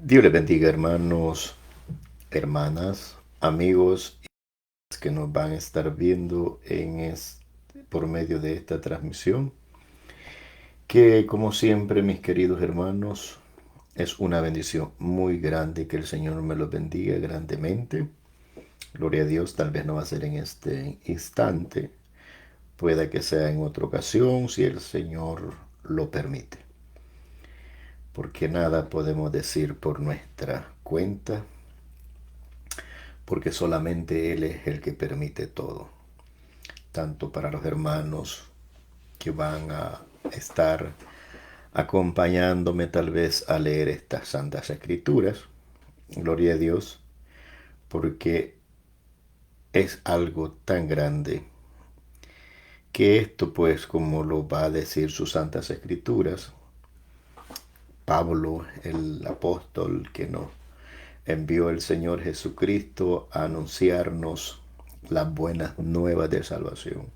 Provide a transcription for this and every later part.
Dios les bendiga, hermanos, hermanas, amigos que nos van a estar viendo por medio de esta transmisión. Que como siempre, mis queridos hermanos, es una bendición muy grande que el Señor me los bendiga grandemente. Gloria a Dios, tal vez no va a ser en este instante, pueda que sea en otra ocasión, si el Señor lo permite. Porque nada podemos decir por nuestra cuenta, porque solamente Él es el que permite todo, tanto para los hermanos que van a estar acompañándome tal vez a leer estas santas escrituras. Gloria a Dios, porque es algo tan grande que esto, pues, como lo va a decir sus santas escrituras, Pablo, el apóstol que nos envió el Señor Jesucristo a anunciarnos las buenas nuevas de salvación,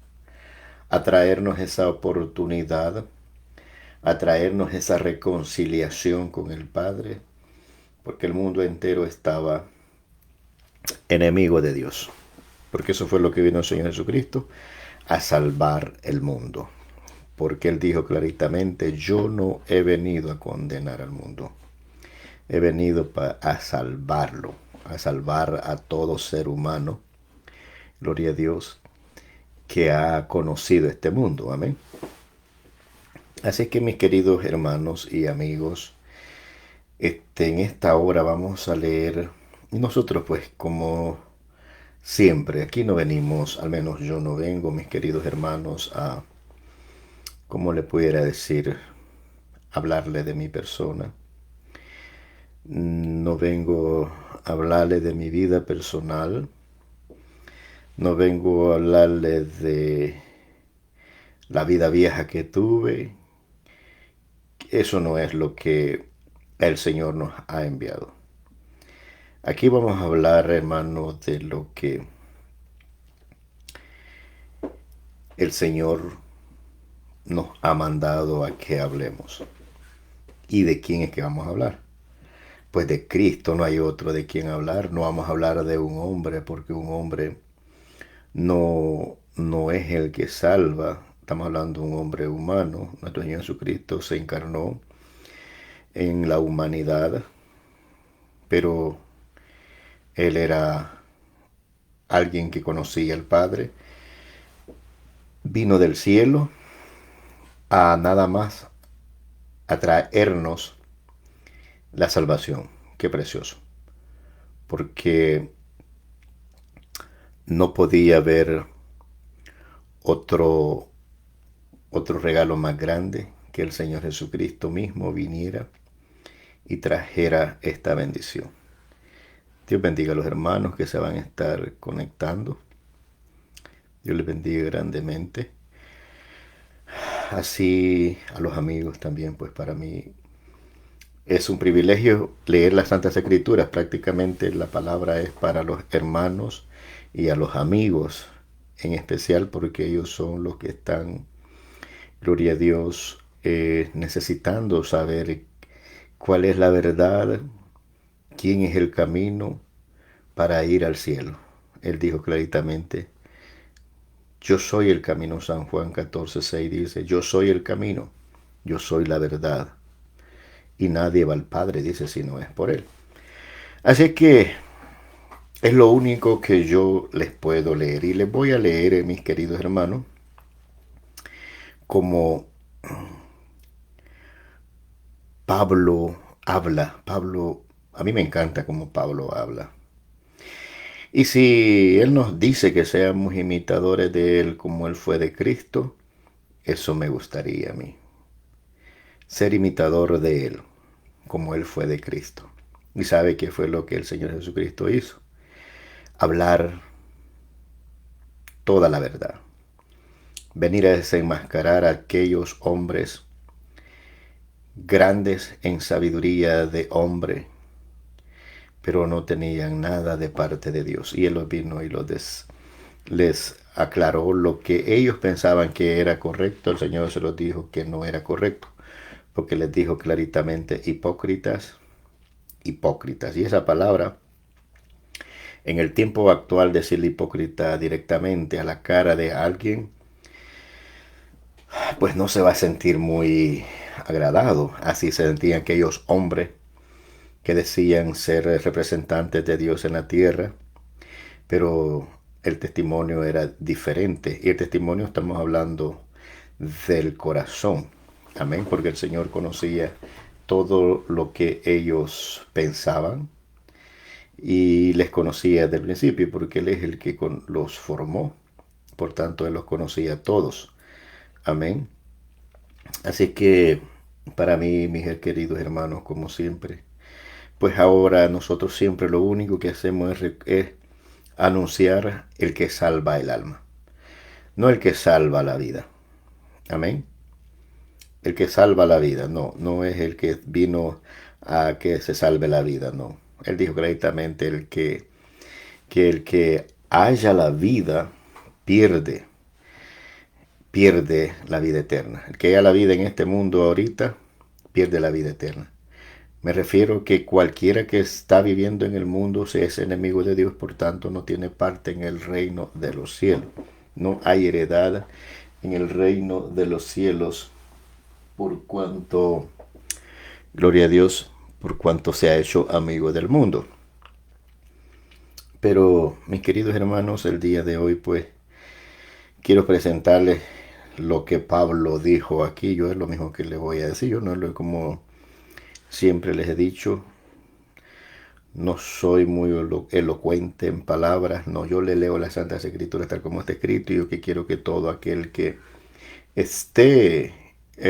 a traernos esa oportunidad, a traernos esa reconciliación con el Padre, porque el mundo entero estaba enemigo de Dios. Porque eso fue lo que vino el Señor Jesucristo, a salvar el mundo. Porque Él dijo claritamente, yo no he venido a condenar al mundo, he venido a salvarlo, a salvar a todo ser humano, gloria a Dios, que ha conocido este mundo. Amén. Así que mis queridos hermanos y amigos, en esta hora vamos a leer, y nosotros pues como siempre, aquí no venimos, al menos yo no vengo, mis queridos hermanos, a, ¿cómo le pudiera decir? Hablarle de mi persona. No vengo a hablarle de mi vida personal, no vengo a hablarle de la vida vieja que tuve. Eso no es lo que el Señor nos ha enviado. Aquí vamos a hablar, hermanos, de lo que el Señor nos ha mandado a que hablemos. ¿Y de quién es que vamos a hablar? Pues de Cristo, no hay otro de quien hablar. No vamos a hablar de un hombre, porque un hombre no es el que salva. Estamos hablando de un hombre humano. Nuestro Señor Jesucristo se encarnó en la humanidad, pero Él era alguien que conocía al Padre. Vino del cielo a nada más a traernos la salvación. Qué precioso. Porque no podía haber otro, otro regalo más grande que el Señor Jesucristo mismo viniera y trajera esta bendición. Dios bendiga a los hermanos que se van a estar conectando. Dios les bendiga grandemente. Así a los amigos también, pues para mí es un privilegio leer las Santas Escrituras. Prácticamente la palabra es para los hermanos y a los amigos, en especial porque ellos son los que están, gloria a Dios, necesitando saber cuál es la verdad, quién es el camino para ir al cielo. Él dijo claritamente, yo soy el camino. San Juan 14:6 dice, yo soy el camino, yo soy la verdad. Y nadie va al Padre, dice, si no es por Él. Así que es lo único que yo les puedo leer. Y les voy a leer, mis queridos hermanos, como Pablo habla. Pablo, a mí me encanta cómo Pablo habla. Y si Él nos dice que seamos imitadores de Él como Él fue de Cristo, eso me gustaría a mí. Ser imitador de Él como Él fue de Cristo. ¿Y sabe qué fue lo que el Señor Jesucristo hizo? Hablar toda la verdad. Venir a desenmascarar a aquellos hombres grandes en sabiduría de hombre, pero no tenían nada de parte de Dios. Y Él los vino y les aclaró lo que ellos pensaban que era correcto. El Señor se los dijo que no era correcto, porque les dijo claritamente, hipócritas, hipócritas. Y esa palabra, en el tiempo actual, decirle hipócrita directamente a la cara de alguien, pues no se va a sentir muy agradado. Así se sentían aquellos hombres que decían ser representantes de Dios en la tierra, pero el testimonio era diferente. Y el testimonio, estamos hablando del corazón. Amén, porque el Señor conocía todo lo que ellos pensaban y les conocía desde el principio, porque Él es el que los formó. Por tanto, Él los conocía a todos. Amén. Así que para mí, mis queridos hermanos, como siempre, pues ahora nosotros siempre lo único que hacemos es anunciar el que salva el alma, no el que salva la vida. Amén. El que salva la vida, no, no es el que vino a que se salve la vida, no. Él dijo claramente que el que haya la vida pierde, pierde la vida eterna. El que haya la vida en este mundo ahorita pierde la vida eterna. Me refiero que cualquiera que está viviendo en el mundo se es enemigo de Dios, por tanto no tiene parte en el reino de los cielos. No hay heredad en el reino de los cielos, por cuanto, gloria a Dios, por cuanto se ha hecho amigo del mundo. Pero, mis queridos hermanos, el día de hoy, pues, quiero presentarles lo que Pablo dijo aquí. Yo es lo mismo que les voy a decir. Yo no lo como siempre les he dicho. No soy muy elocuente en palabras. No, yo le leo las Santas Escrituras tal como está escrito. Y yo que quiero que todo aquel que esté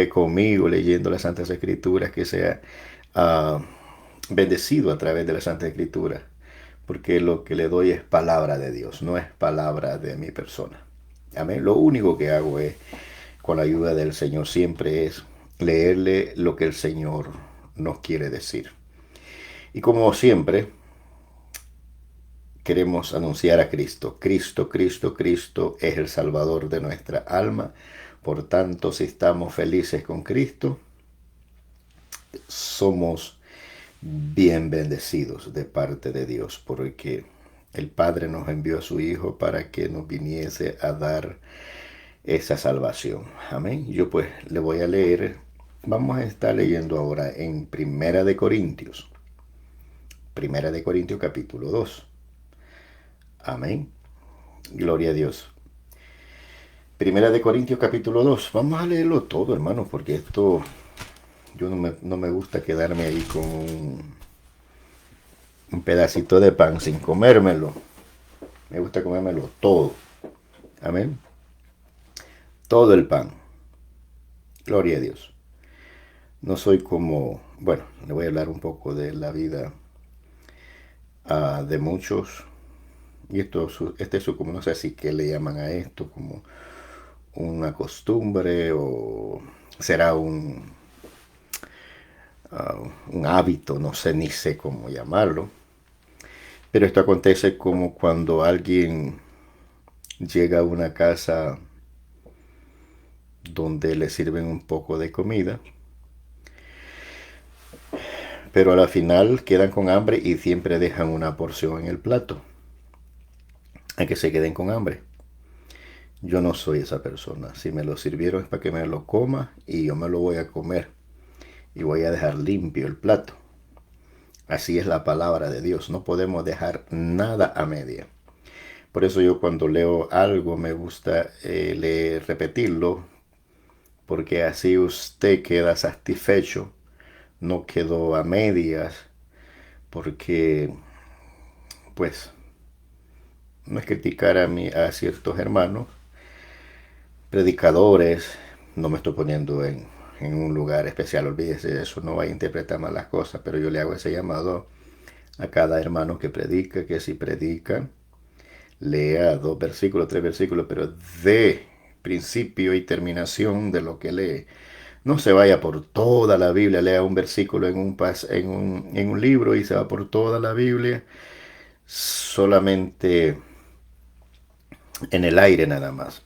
conmigo leyendo las Santas Escrituras, que sea bendecido a través de las Santas Escrituras. Porque lo que le doy es palabra de Dios, no es palabra de mi persona. Amén. Lo único que hago es, con la ayuda del Señor, siempre es leerle lo que el Señor nos quiere decir. Y como siempre, queremos anunciar a Cristo. Cristo, Cristo, Cristo es el Salvador de nuestra alma. Por tanto, si estamos felices con Cristo, somos bien bendecidos de parte de Dios, porque el Padre nos envió a su Hijo para que nos viniese a dar esa salvación. Amén. Yo pues le voy a leer, vamos a estar leyendo ahora en Primera de Corintios. Primera de Corintios capítulo 2. Amén. Gloria a Dios. Primera de Corintios capítulo 2. Vamos a leerlo todo, hermanos, porque esto yo no me gusta quedarme ahí con un pedacito de pan sin comérmelo. Me gusta comérmelo todo. Amén. Todo el pan. Gloria a Dios. No soy como, bueno, le voy a hablar un poco de la vida de muchos. Y este es como, no sé si qué le llaman a esto, como una costumbre o será un hábito, no sé ni sé cómo llamarlo. Pero esto acontece como cuando alguien llega a una casa donde le sirven un poco de comida, pero a la final quedan con hambre y siempre dejan una porción en el plato, a que se queden con hambre. Yo no soy esa persona. Si me lo sirvieron es para que me lo coma y yo me lo voy a comer y voy a dejar limpio el plato. Así es la palabra de Dios. No podemos dejar nada a media. Por eso yo cuando leo algo me gusta leer, repetirlo, porque así usted queda satisfecho, no quedó a medias, porque pues no es criticar a ciertos hermanos, predicadores, no me estoy poniendo en un lugar especial, olvídese de eso, no vaya a interpretar mal las cosas, pero yo le hago ese llamado a cada hermano que predica, que si predica, lea 2 versículos, 3 versículos, pero de principio y terminación de lo que lee. No se vaya por toda la Biblia, lea un versículo en un libro y se va por toda la Biblia, solamente en el aire nada más.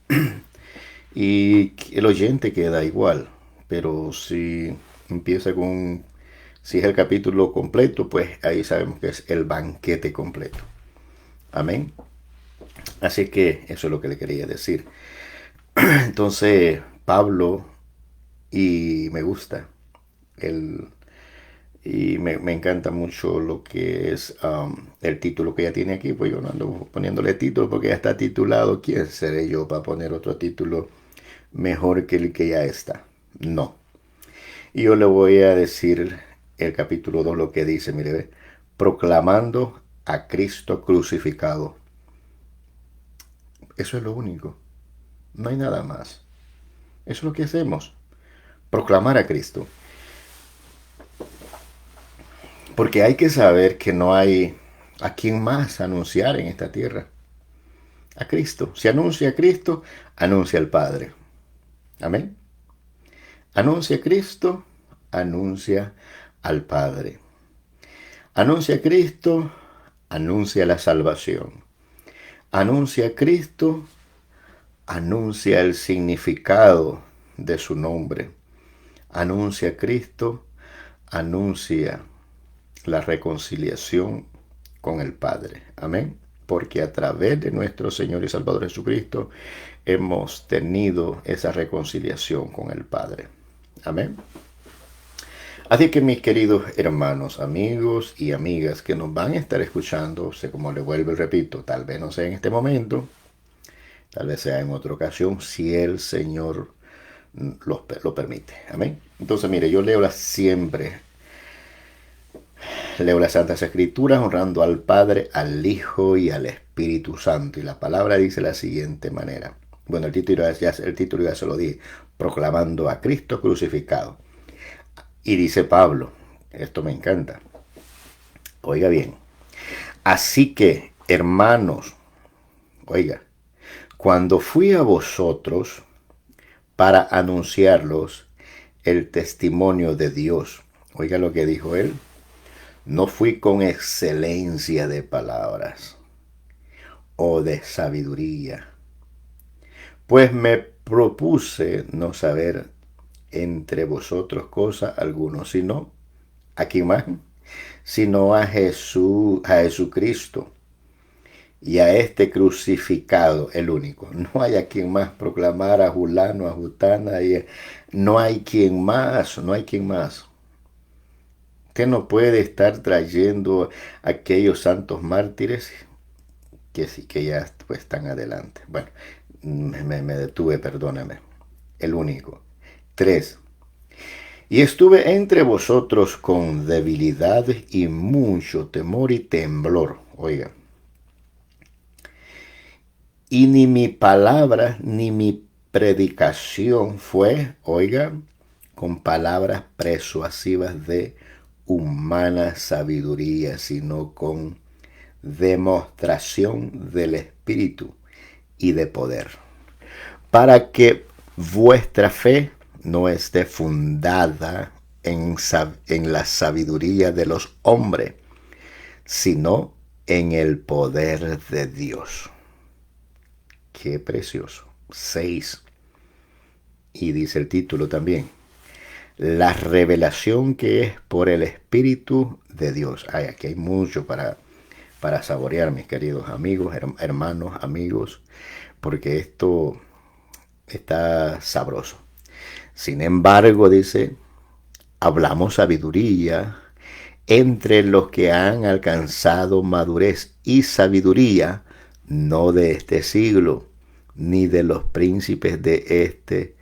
Y el oyente queda igual, pero si empieza con un Si es el capítulo completo, pues ahí sabemos que es el banquete completo. Amén. Así que eso es lo que le quería decir. Entonces, Pablo, y me gusta, el, y me encanta mucho lo que es el título que ya tiene aquí, pues yo no ando poniéndole título porque ya está titulado. ¿Quién seré yo para poner otro título mejor que el que ya está? No. Y yo le voy a decir el capítulo 2 lo que dice, mire, ve, proclamando a Cristo crucificado. Eso es lo único. No hay nada más. Eso es lo que hacemos. Proclamar a Cristo. Porque hay que saber que no hay a quien más anunciar en esta tierra. A Cristo. Si anuncia a Cristo, anuncia al Padre. Amén. Anuncia a Cristo, anuncia al Padre. Anuncia a Cristo, anuncia la salvación. Anuncia a Cristo, anuncia el significado de su nombre. Anuncia a Cristo, anuncia la reconciliación con el Padre. Amén. Porque a través de nuestro Señor y Salvador Jesucristo hemos tenido esa reconciliación con el Padre. Amén. Así que mis queridos hermanos, amigos y amigas que nos van a estar escuchando, sé como le vuelvo y repito, tal vez no sea en este momento, tal vez sea en otra ocasión, si el Señor lo permite. Amén. Entonces, mire, yo siempre leo las Santas Escrituras honrando al Padre, al Hijo y al Espíritu Santo. Y la palabra dice de la siguiente manera. Bueno, el título ya se lo di, proclamando a Cristo crucificado. Y dice Pablo, esto me encanta. Oiga bien. Así que, hermanos, oiga, cuando fui a vosotros para anunciarlos el testimonio de Dios, oiga lo que dijo él, no fui con excelencia de palabras o de sabiduría, pues me propuse no saber entre vosotros cosa alguna, sino, ¿a quién más? Sino a Jesucristo y a este crucificado, el único. No hay a quien más proclamar a Julano, a Jutana, no hay quien más, no hay quien más. Usted no puede estar trayendo a aquellos santos mártires que sí que ya pues, están adelante. Bueno, me detuve, perdóname. El único. 3. Y estuve entre vosotros con debilidad y mucho temor y temblor. Oiga. Y ni mi palabra ni mi predicación fue, oiga, con palabras persuasivas de humana sabiduría, sino con demostración del Espíritu y de poder, para que vuestra fe no esté fundada en la sabiduría de los hombres, sino en el poder de Dios. Qué precioso. 6. Y dice el título también, la revelación que es por el Espíritu de Dios. Ay, aquí hay mucho para saborear, mis queridos amigos, hermanos, amigos, porque esto está sabroso. Sin embargo, dice, hablamos sabiduría entre los que han alcanzado madurez y sabiduría, no de este siglo, ni de los príncipes de este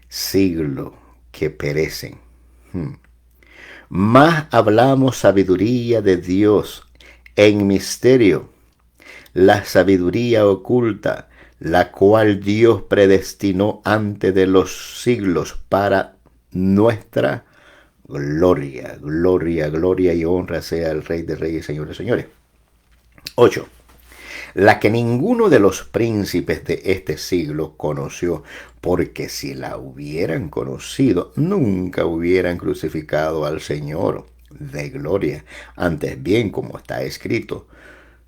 siglo que perecen. Más hablamos sabiduría de Dios en misterio, la sabiduría oculta, la cual Dios predestinó antes de los siglos para nuestra gloria. Gloria, gloria y honra sea el Rey de Reyes, Señor de Señores. 8. La que ninguno de los príncipes de este siglo conoció, porque si la hubieran conocido, nunca hubieran crucificado al Señor de gloria. Antes bien, como está escrito,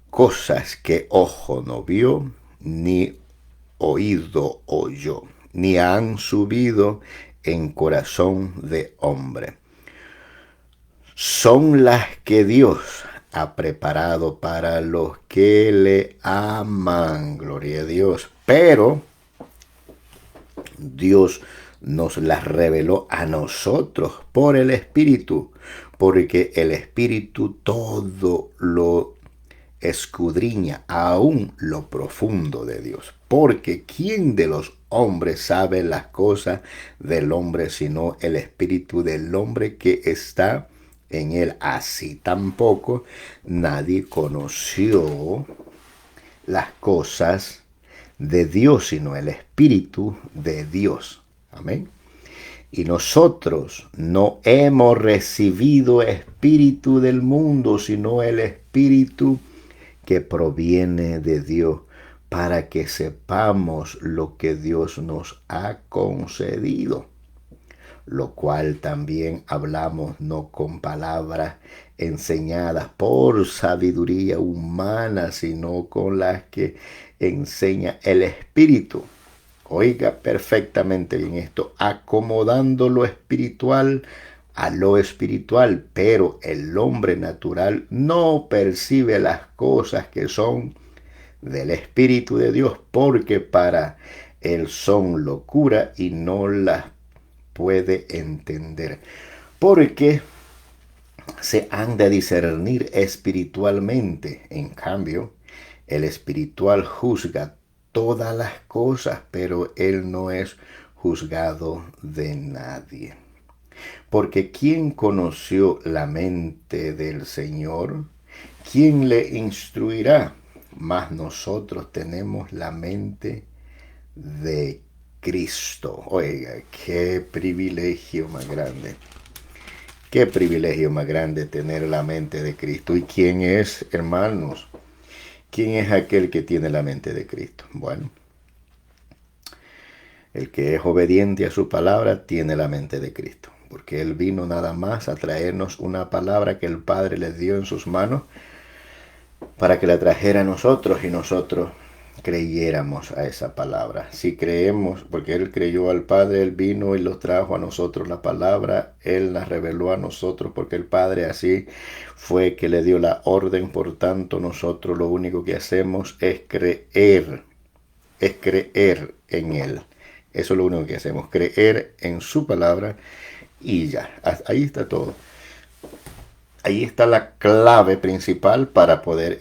cosas que ojo no vio, ni oído oyó, ni han subido en corazón de hombre, son las que Dios ha preparado para los que le aman. Gloria a Dios. Pero Dios nos las reveló a nosotros por el Espíritu, porque el Espíritu todo lo escudriña, aún lo profundo de Dios. Porque ¿quién de los hombres sabe las cosas del hombre sino el Espíritu del hombre que está en él? Así tampoco nadie conoció las cosas de Dios, sino el Espíritu de Dios. Amén. Y nosotros no hemos recibido espíritu del mundo, sino el Espíritu que proviene de Dios, para que sepamos lo que Dios nos ha concedido, lo cual también hablamos no con palabras enseñadas por sabiduría humana, sino con las que enseña el Espíritu. Oiga perfectamente bien esto, acomodando lo espiritual a lo espiritual, pero el hombre natural no percibe las cosas que son del Espíritu de Dios, porque para él son locura y no las puede entender, porque se han de discernir espiritualmente. En cambio, el espiritual juzga todas las cosas, pero él no es juzgado de nadie. Porque ¿quién conoció la mente del Señor? ¿Quién le instruirá? Mas nosotros tenemos la mente de Cristo. Oiga, qué privilegio más grande. Qué privilegio más grande tener la mente de Cristo. ¿Y quién es, hermanos? ¿Quién es aquel que tiene la mente de Cristo? Bueno, el que es obediente a su palabra tiene la mente de Cristo, porque Él vino nada más a traernos una palabra que el Padre les dio en sus manos para que la trajera a nosotros y nosotros creyéramos a esa palabra. Si creemos, porque Él creyó al Padre, Él vino y los trajo a nosotros la palabra, Él la reveló a nosotros, porque el Padre así fue que le dio la orden. Por tanto, nosotros lo único que hacemos es creer en Él. Eso es lo único que hacemos, creer en su palabra y ya. Ahí está todo. Ahí está la clave principal para poder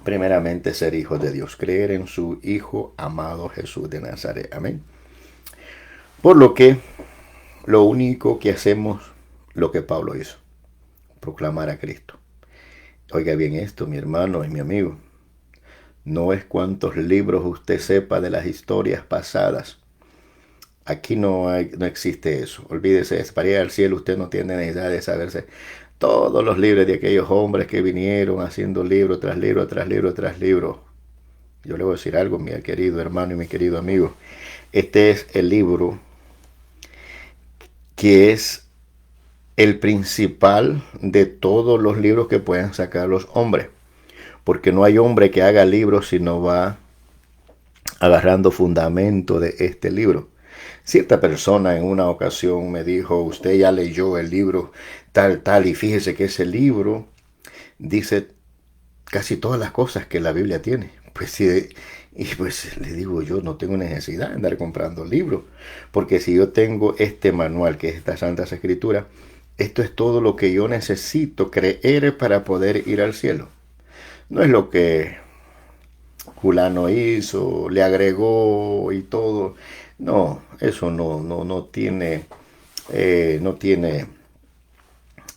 primeramente ser hijos de Dios, creer en su Hijo amado Jesús de Nazaret. Amén. Por lo que lo único que hacemos, lo que Pablo hizo, proclamar a Cristo. Oiga bien esto, mi hermano y mi amigo. No es cuántos libros usted sepa de las historias pasadas. Aquí no existe eso. Olvídese, para ir al cielo usted no tiene necesidad de saberse todos los libros de aquellos hombres que vinieron haciendo libro tras libro, tras libro, tras libro. Yo le voy a decir algo, mi querido hermano y mi querido amigo. Este es el libro que es el principal de todos los libros que puedan sacar los hombres. Porque no hay hombre que haga libros si no va agarrando fundamento de este libro. Cierta persona en una ocasión me dijo, usted ya leyó el libro tal, y fíjese que ese libro dice casi todas las cosas que la Biblia tiene. Pues sí, y pues le digo, yo no tengo necesidad de andar comprando libros, porque si yo tengo este manual, que es esta Santa Escritura, esto es todo lo que yo necesito creer para poder ir al cielo. No es lo que fulano hizo, le agregó y todo. No, eso no tiene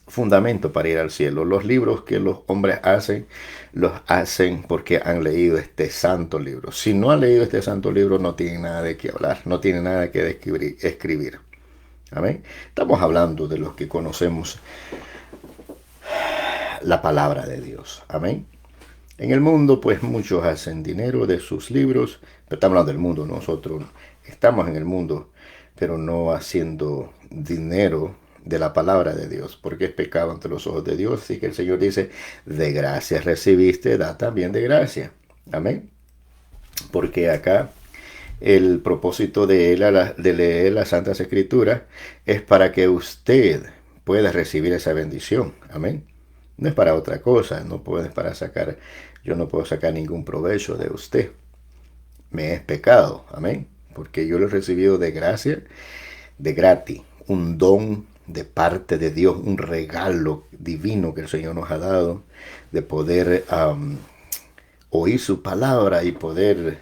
fundamento para ir al cielo. Los libros que los hombres hacen, los hacen porque han leído este santo libro. Si no han leído este santo libro, no tienen nada de qué hablar, no tienen nada que escribir. Amén. Estamos hablando de los que conocemos la palabra de Dios. Amén. En el mundo, pues muchos hacen dinero de sus libros, pero estamos hablando del mundo, nosotros estamos en el mundo, pero no haciendo dinero de la palabra de Dios, porque es pecado ante los ojos de Dios. Así que el Señor dice, de gracia recibiste, da también de gracia. Amén. Porque acá el propósito de leer las Santas Escrituras es para que usted pueda recibir esa bendición. Amén. No es para otra cosa, no puedes para sacar, yo no puedo sacar ningún provecho de usted. Me es pecado, amén, porque yo lo he recibido de gracia, de gratis, un don de parte de Dios, un regalo divino que el Señor nos ha dado, de poder oír su palabra y poder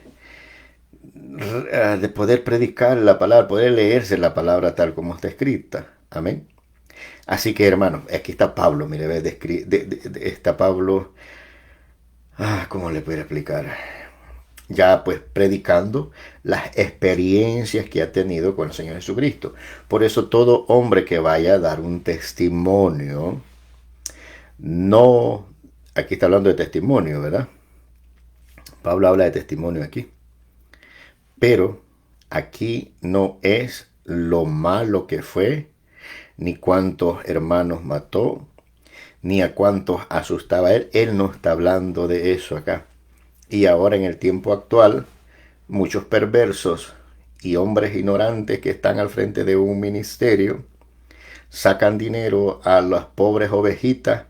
de poder predicar la palabra, poder leerse la palabra tal como está escrita. Amén. Así que, hermano, aquí está Pablo, mire, está Pablo, ¿cómo le puedo explicar? Ya pues predicando las experiencias que ha tenido con el Señor Jesucristo. Por eso todo hombre que vaya a dar un testimonio, no, aquí está hablando de testimonio, ¿verdad? Pablo habla de testimonio aquí. Pero aquí no es lo malo que fue, ni cuántos hermanos mató, ni a cuántos asustaba él. Él no está hablando de eso acá. Y ahora en el tiempo actual, muchos perversos y hombres ignorantes que están al frente de un ministerio sacan dinero a las pobres ovejitas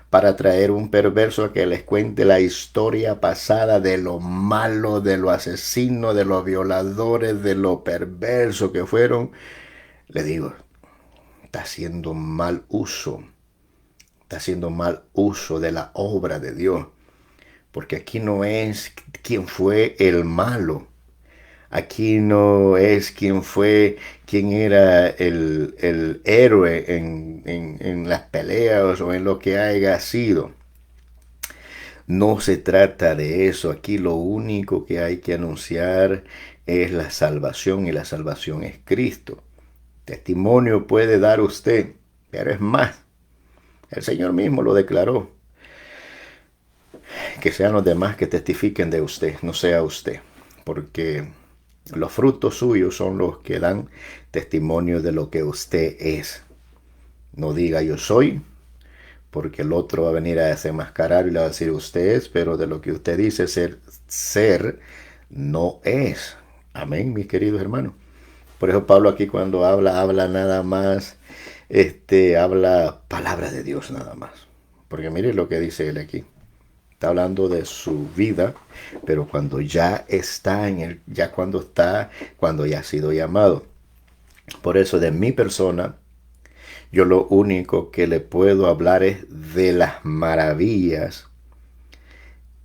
para traer un perverso a que les cuente la historia pasada de lo malo, de lo asesino, de los violadores, de lo perverso que fueron. Le digo, está haciendo mal uso de la obra de Dios, porque aquí no es quién fue el malo. Aquí no es quién era el héroe en las peleas o en lo que haya sido. No se trata de eso. Aquí lo único que hay que anunciar es la salvación y la salvación es Cristo. Testimonio puede dar usted, pero es más. El Señor mismo lo declaró. Que sean los demás que testifiquen de usted, no sea usted. Porque los frutos suyos son los que dan testimonio de lo que usted es. No diga yo soy, porque el otro va a venir a desenmascarar y le va a decir usted es, pero de lo que usted dice ser no es. Amén, mis queridos hermanos. Por eso Pablo aquí cuando habla nada más, habla palabra de Dios nada más. Porque mire lo que dice él aquí. Está hablando de su vida, pero cuando ya está cuando ya ha sido llamado. Por eso de mi persona, yo lo único que le puedo hablar es de las maravillas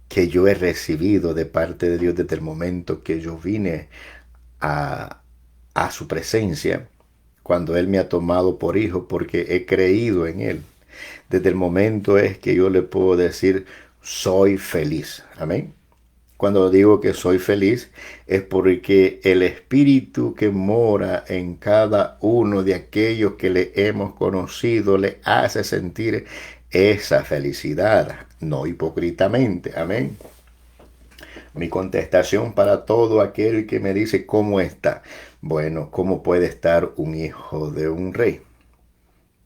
que yo he recibido de parte de Dios desde el momento que yo vine a su presencia, cuando Él me ha tomado por hijo, porque he creído en Él. Desde el momento es que yo le puedo decir, soy feliz. Amén. Cuando digo que soy feliz es porque el espíritu que mora en cada uno de aquellos que le hemos conocido le hace sentir esa felicidad, no hipócritamente. Amén. Mi contestación para todo aquel que me dice cómo está. Bueno, ¿cómo puede estar un hijo de un rey?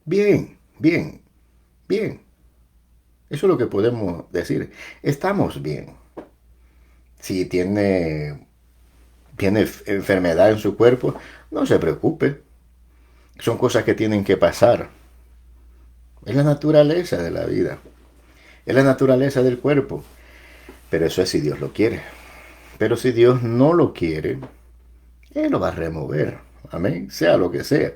Bien, bien, bien. Eso es lo que podemos decir. Estamos bien. Si tiene enfermedad en su cuerpo, no se preocupe. Son cosas que tienen que pasar. Es la naturaleza de la vida. Es la naturaleza del cuerpo. Pero eso es si Dios lo quiere. Pero si Dios no lo quiere, Él lo va a remover. Amén. Sea lo que sea.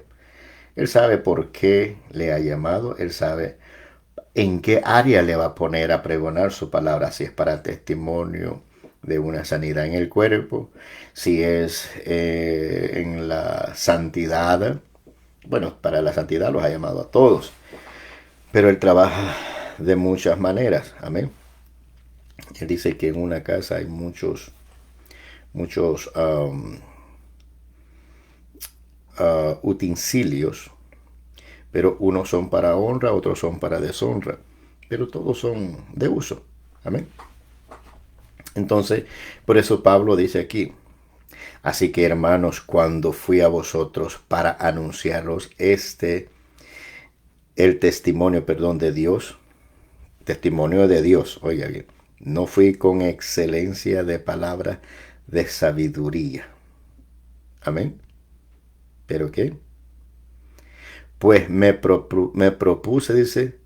Él sabe por qué le ha llamado. Él sabe en qué área le va a poner a pregonar su palabra. Si es para testimonio de una sanidad en el cuerpo, si es en la santidad. Bueno, para la santidad los ha llamado a todos, pero Él trabaja de muchas maneras. Amén. Él dice que en una casa hay muchos utensilios, pero unos son para honra, otros son para deshonra, pero todos son de uso. Amén. Entonces, por eso Pablo dice aquí, así que hermanos, cuando fui a vosotros para anunciaros el testimonio, de Dios, testimonio de Dios, oiga bien, no fui con excelencia de palabra de sabiduría. Amén. ¿Pero qué? Pues me propuse, dice,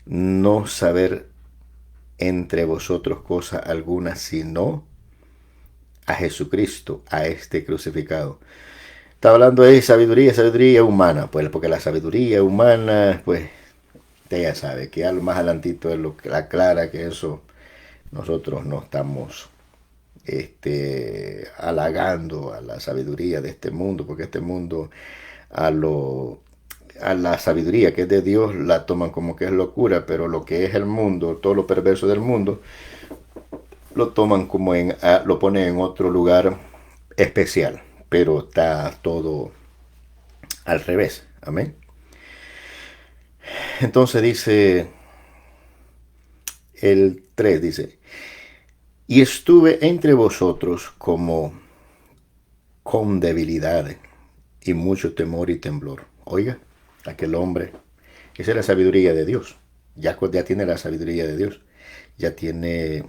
no saber entre vosotros cosa alguna, sino a Jesucristo, a este crucificado. Está hablando de sabiduría, sabiduría humana, pues porque la sabiduría humana, pues usted ya sabe que algo más adelantito es lo que aclara que eso nosotros no estamos halagando a la sabiduría de este mundo, porque este mundo a lo a la sabiduría que es de Dios la toman como que es locura, pero lo que es el mundo, todo lo perverso del mundo, lo toman como lo ponen en otro lugar especial, pero está todo al revés. Amén. Entonces dice el 3 dice, y estuve entre vosotros como con debilidad y mucho temor y temblor. Oiga, aquel hombre, esa es la sabiduría de Dios. Ya tiene la sabiduría de Dios. Ya tiene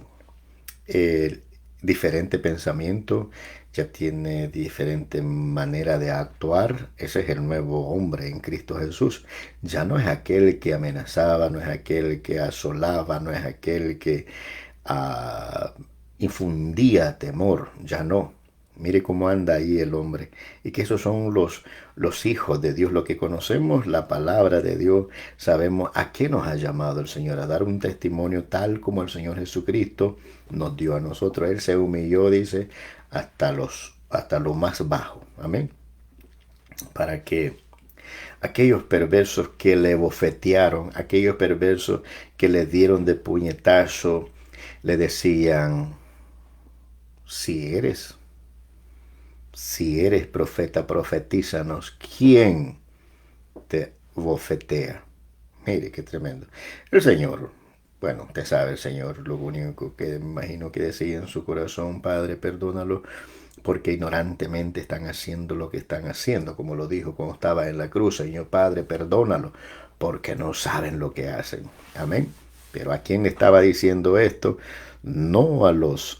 eh, diferente pensamiento, ya tiene diferente manera de actuar. Ese es el nuevo hombre en Cristo Jesús. Ya no es aquel que amenazaba, no es aquel que asolaba, no es aquel que ah, infundía temor, ya no. Mire cómo anda ahí el hombre. Y que esos son los hijos de Dios, lo que conocemos, la palabra de Dios, sabemos a qué nos ha llamado el Señor, a dar un testimonio tal como el Señor Jesucristo nos dio a nosotros. Él se humilló, dice, hasta lo más bajo. Amén. Para que aquellos perversos que le bofetearon, aquellos perversos que le dieron de puñetazo, le decían, si eres, si eres profeta, profetízanos, ¿quién te bofetea? Mire, qué tremendo. El Señor, bueno, usted sabe, el Señor, lo único que me imagino que decía en su corazón, Padre, perdónalo, porque ignorantemente están haciendo lo que están haciendo, como lo dijo cuando estaba en la cruz, Señor Padre, perdónalo, porque no saben lo que hacen. Amén. Pero ¿a quién le estaba diciendo esto? No a los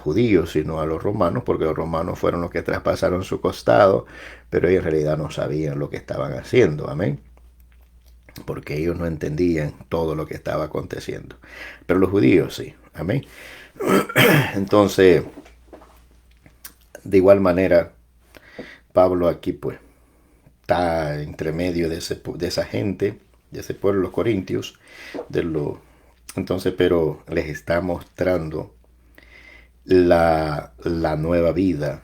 judíos, sino a los romanos, porque los romanos fueron los que traspasaron su costado, pero ellos en realidad no sabían lo que estaban haciendo. Amén. Porque ellos no entendían todo lo que estaba aconteciendo. Pero los judíos sí. Amén. Entonces, de igual manera, Pablo aquí pues está entre medio de esa gente, de ese pueblo, los corintios, entonces, pero les está mostrando la nueva vida,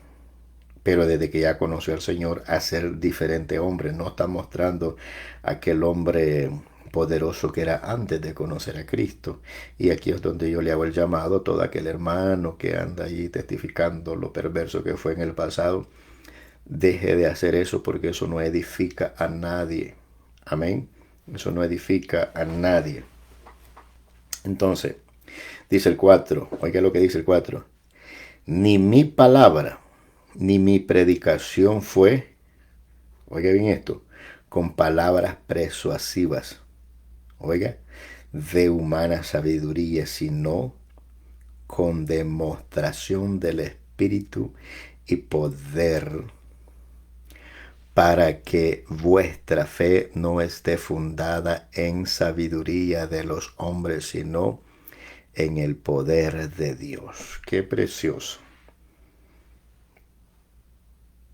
pero desde que ya conoció al Señor, a ser diferente hombre. No está mostrando aquel hombre poderoso que era antes de conocer a Cristo. Y aquí es donde yo le hago el llamado a todo aquel hermano que anda ahí testificando lo perverso que fue en el pasado. Deje de hacer eso, porque eso no edifica a nadie. Amén. Eso no edifica a nadie. Entonces, dice el 4. Oiga lo que dice el 4. Ni mi palabra, ni mi predicación fue, oiga bien esto, con palabras persuasivas, oiga, de humana sabiduría, sino con demostración del Espíritu y poder, para que vuestra fe no esté fundada en sabiduría de los hombres, sino en el poder de Dios. Qué precioso.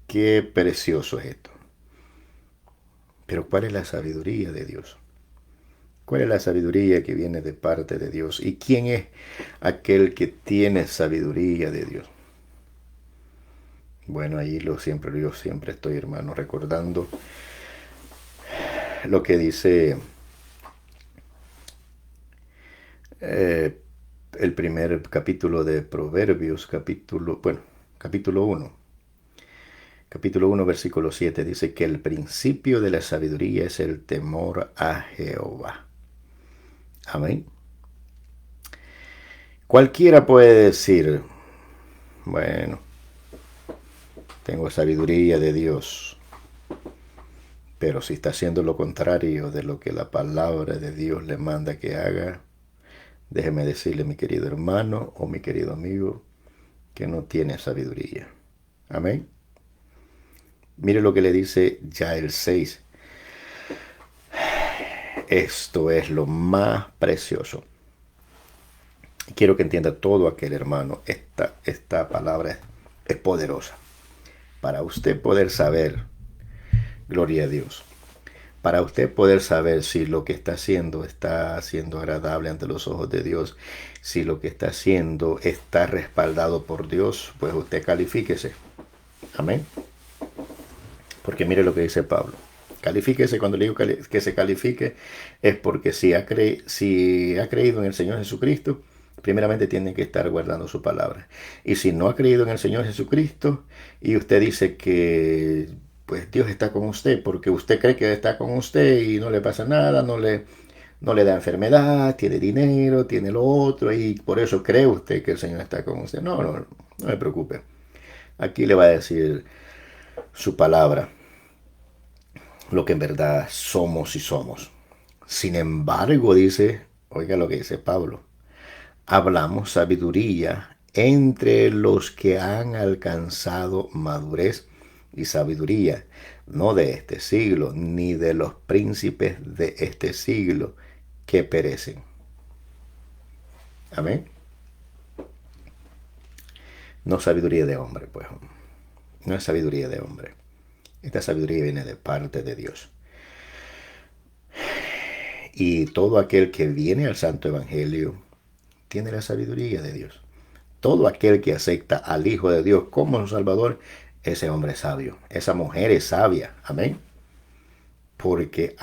Qué precioso es esto. Pero ¿cuál es la sabiduría de Dios? ¿Cuál es la sabiduría que viene de parte de Dios? ¿Y quién es aquel que tiene sabiduría de Dios? Bueno, ahí yo siempre estoy, hermano, recordando lo que dice eh, el primer capítulo de Proverbios, capítulo 1. Capítulo 1, versículo 7 dice que el principio de la sabiduría es el temor a Jehová. Amén. Cualquiera puede decir, bueno, tengo sabiduría de Dios, pero si está haciendo lo contrario de lo que la palabra de Dios le manda que haga, déjeme decirle, mi querido hermano o mi querido amigo, que no tiene sabiduría. Amén. Mire lo que le dice ya el 6. esto es lo más precioso. Quiero que entienda todo aquel hermano. Esta palabra es poderosa. Para usted poder saber, gloria a Dios, para usted poder saber si lo que está siendo agradable ante los ojos de Dios, si lo que está haciendo está respaldado por Dios, pues usted califíquese. Amén. Porque mire lo que dice Pablo. Califíquese, cuando le digo que se califique, es porque si ha creído en el Señor Jesucristo, primeramente tiene que estar guardando su palabra. Y si no ha creído en el Señor Jesucristo y usted dice que pues Dios está con usted porque usted cree que está con usted y no le pasa nada, no le da enfermedad, tiene dinero, tiene lo otro y por eso cree usted que el Señor está con usted. No me preocupe. Aquí le va a decir su palabra lo que en verdad somos y somos. Sin embargo, dice, oiga lo que dice Pablo, hablamos sabiduría entre los que han alcanzado madurez y sabiduría, no de este siglo, ni de los príncipes de este siglo que perecen. Amén. No sabiduría de hombre, pues. No es sabiduría de hombre. Esta sabiduría viene de parte de Dios. Y todo aquel que viene al Santo Evangelio tiene la sabiduría de Dios. Todo aquel que acepta al Hijo de Dios como su Salvador, ese hombre es sabio. Esa mujer es sabia. Amén. Porque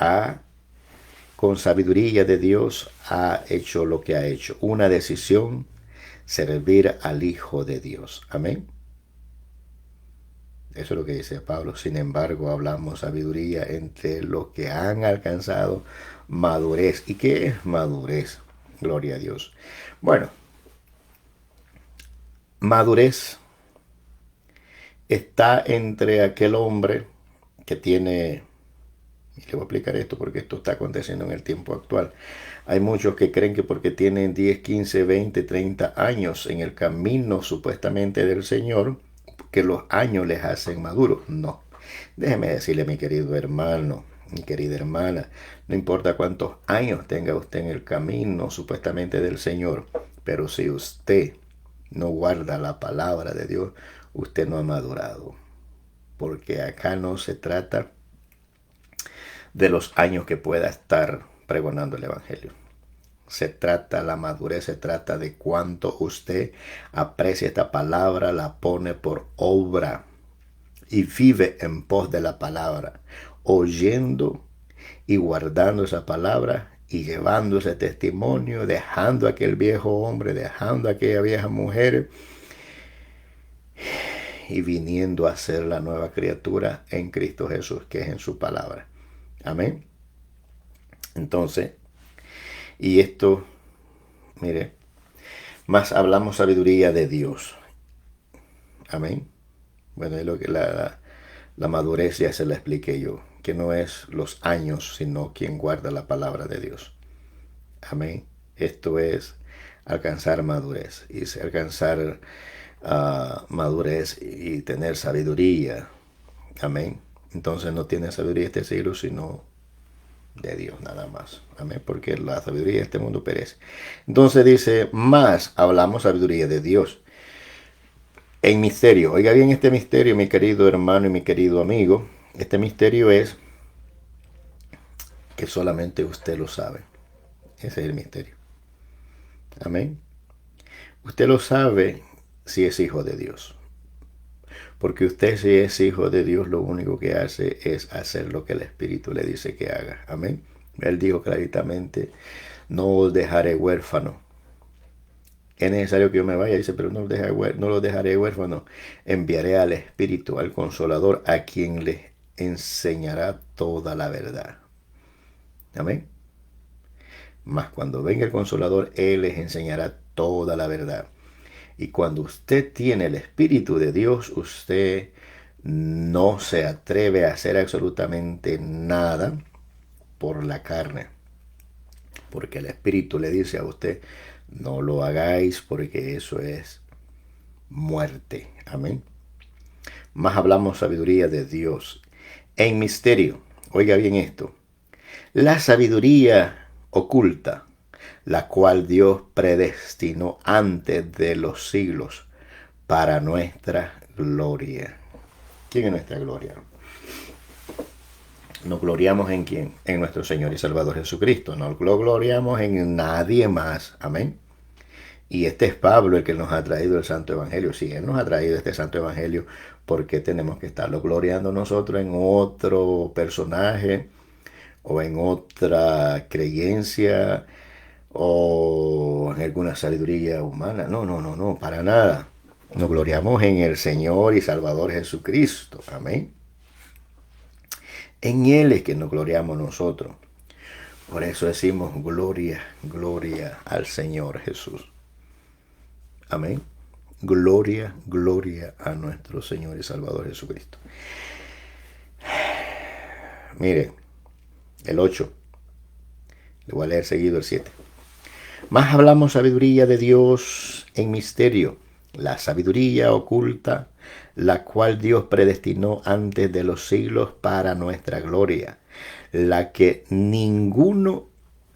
con sabiduría de Dios ha hecho lo que ha hecho. Una decisión, servir al Hijo de Dios. Amén. Eso es lo que dice Pablo. Sin embargo, hablamos sabiduría entre los que han alcanzado madurez. ¿Y qué es madurez? Gloria a Dios. Bueno, madurez está entre aquel hombre que tiene, y le voy a explicar esto porque esto está aconteciendo en el tiempo actual. Hay muchos que creen que porque tienen 10, 15, 20, 30 años en el camino supuestamente del Señor, que los años les hacen maduros. No. Déjeme decirle, mi querido hermano, mi querida hermana, no importa cuántos años tenga usted en el camino supuestamente del Señor, pero si usted no guarda la palabra de Dios, usted no ha madurado. Porque acá no se trata de los años que pueda estar pregonando el Evangelio. La madurez se trata de cuánto usted aprecia esta palabra, la pone por obra y vive en pos de la palabra, oyendo y guardando esa palabra y llevando ese testimonio, dejando a aquel viejo hombre, dejando a aquella vieja mujer y viniendo a ser la nueva criatura en Cristo Jesús, que es en su palabra. Amén. Entonces, y esto, mire, más hablamos sabiduría de Dios. Amén. Bueno, es lo que la madurez ya se la expliqué yo, que no es los años, sino quien guarda la palabra de Dios. Amén. Esto es alcanzar madurez, y alcanzar madurez y tener sabiduría. Amén. Entonces no tiene sabiduría este siglo, sino de Dios nada más. Amén. Porque la sabiduría de este mundo perece. Entonces dice, más hablamos sabiduría de Dios en misterio. Oiga bien este misterio, mi querido hermano y mi querido amigo. Este misterio es que solamente usted lo sabe. Ese es el misterio. Amén. Usted lo sabe si es hijo de Dios. Porque usted, si es hijo de Dios, lo único que hace es hacer lo que el Espíritu le dice que haga. Amén. Él dijo claritamente, no os dejaré huérfano. Es necesario que yo me vaya, dice, pero no lo dejaré huérfano. Enviaré al Espíritu, al Consolador, a quien les enseñará toda la verdad. Amén. Mas cuando venga el Consolador, Él les enseñará toda la verdad. Y cuando usted tiene el Espíritu de Dios, usted no se atreve a hacer absolutamente nada por la carne. Porque el Espíritu le dice a usted, no lo hagáis porque eso es muerte. Amén. Más hablamos sabiduría de Dios en misterio. Oiga bien esto. La sabiduría oculta, la cual Dios predestinó antes de los siglos para nuestra gloria. ¿Quién es nuestra gloria? Nos gloriamos en quién, en nuestro Señor y Salvador Jesucristo. No gloriamos en nadie más. Amén. Y este es Pablo el que nos ha traído el Santo Evangelio. Si Él nos ha traído este Santo Evangelio, ¿por qué tenemos que estarlo gloriando nosotros en otro personaje o en otra creencia o en alguna sabiduría humana? No, no, no, no, para nada. Nos gloriamos en el Señor y Salvador Jesucristo. Amén. En Él es que nos gloriamos nosotros. Por eso decimos gloria, gloria al Señor Jesús. Amén. Gloria, gloria a nuestro Señor y Salvador Jesucristo. Mire, el 8. Le voy a leer seguido el 7. Más hablamos sabiduría de Dios en misterio, la sabiduría oculta, la cual Dios predestinó antes de los siglos para nuestra gloria, la que ninguno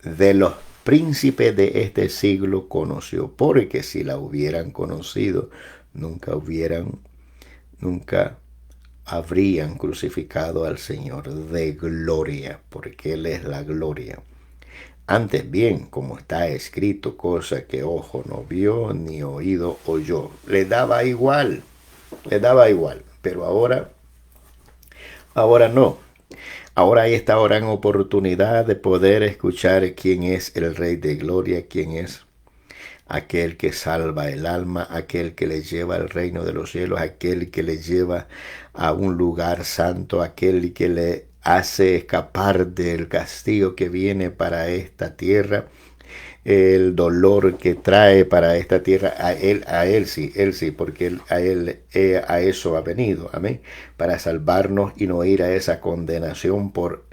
de los príncipes de este siglo conoció, porque si la hubieran conocido, nunca habrían crucificado al Señor de gloria, porque Él es la gloria. Antes bien, como está escrito, cosa que ojo no vio ni oído oyó. Le daba igual, pero ahora no. Ahora hay esta gran oportunidad de poder escuchar quién es el Rey de Gloria, quién es aquel que salva el alma, aquel que le lleva al reino de los cielos, aquel que le lleva a un lugar santo, aquel que le hace escapar del castigo que viene para esta tierra, el dolor que trae para esta tierra. A él sí, porque a eso ha venido, amén, para salvarnos y no ir a esa condenación por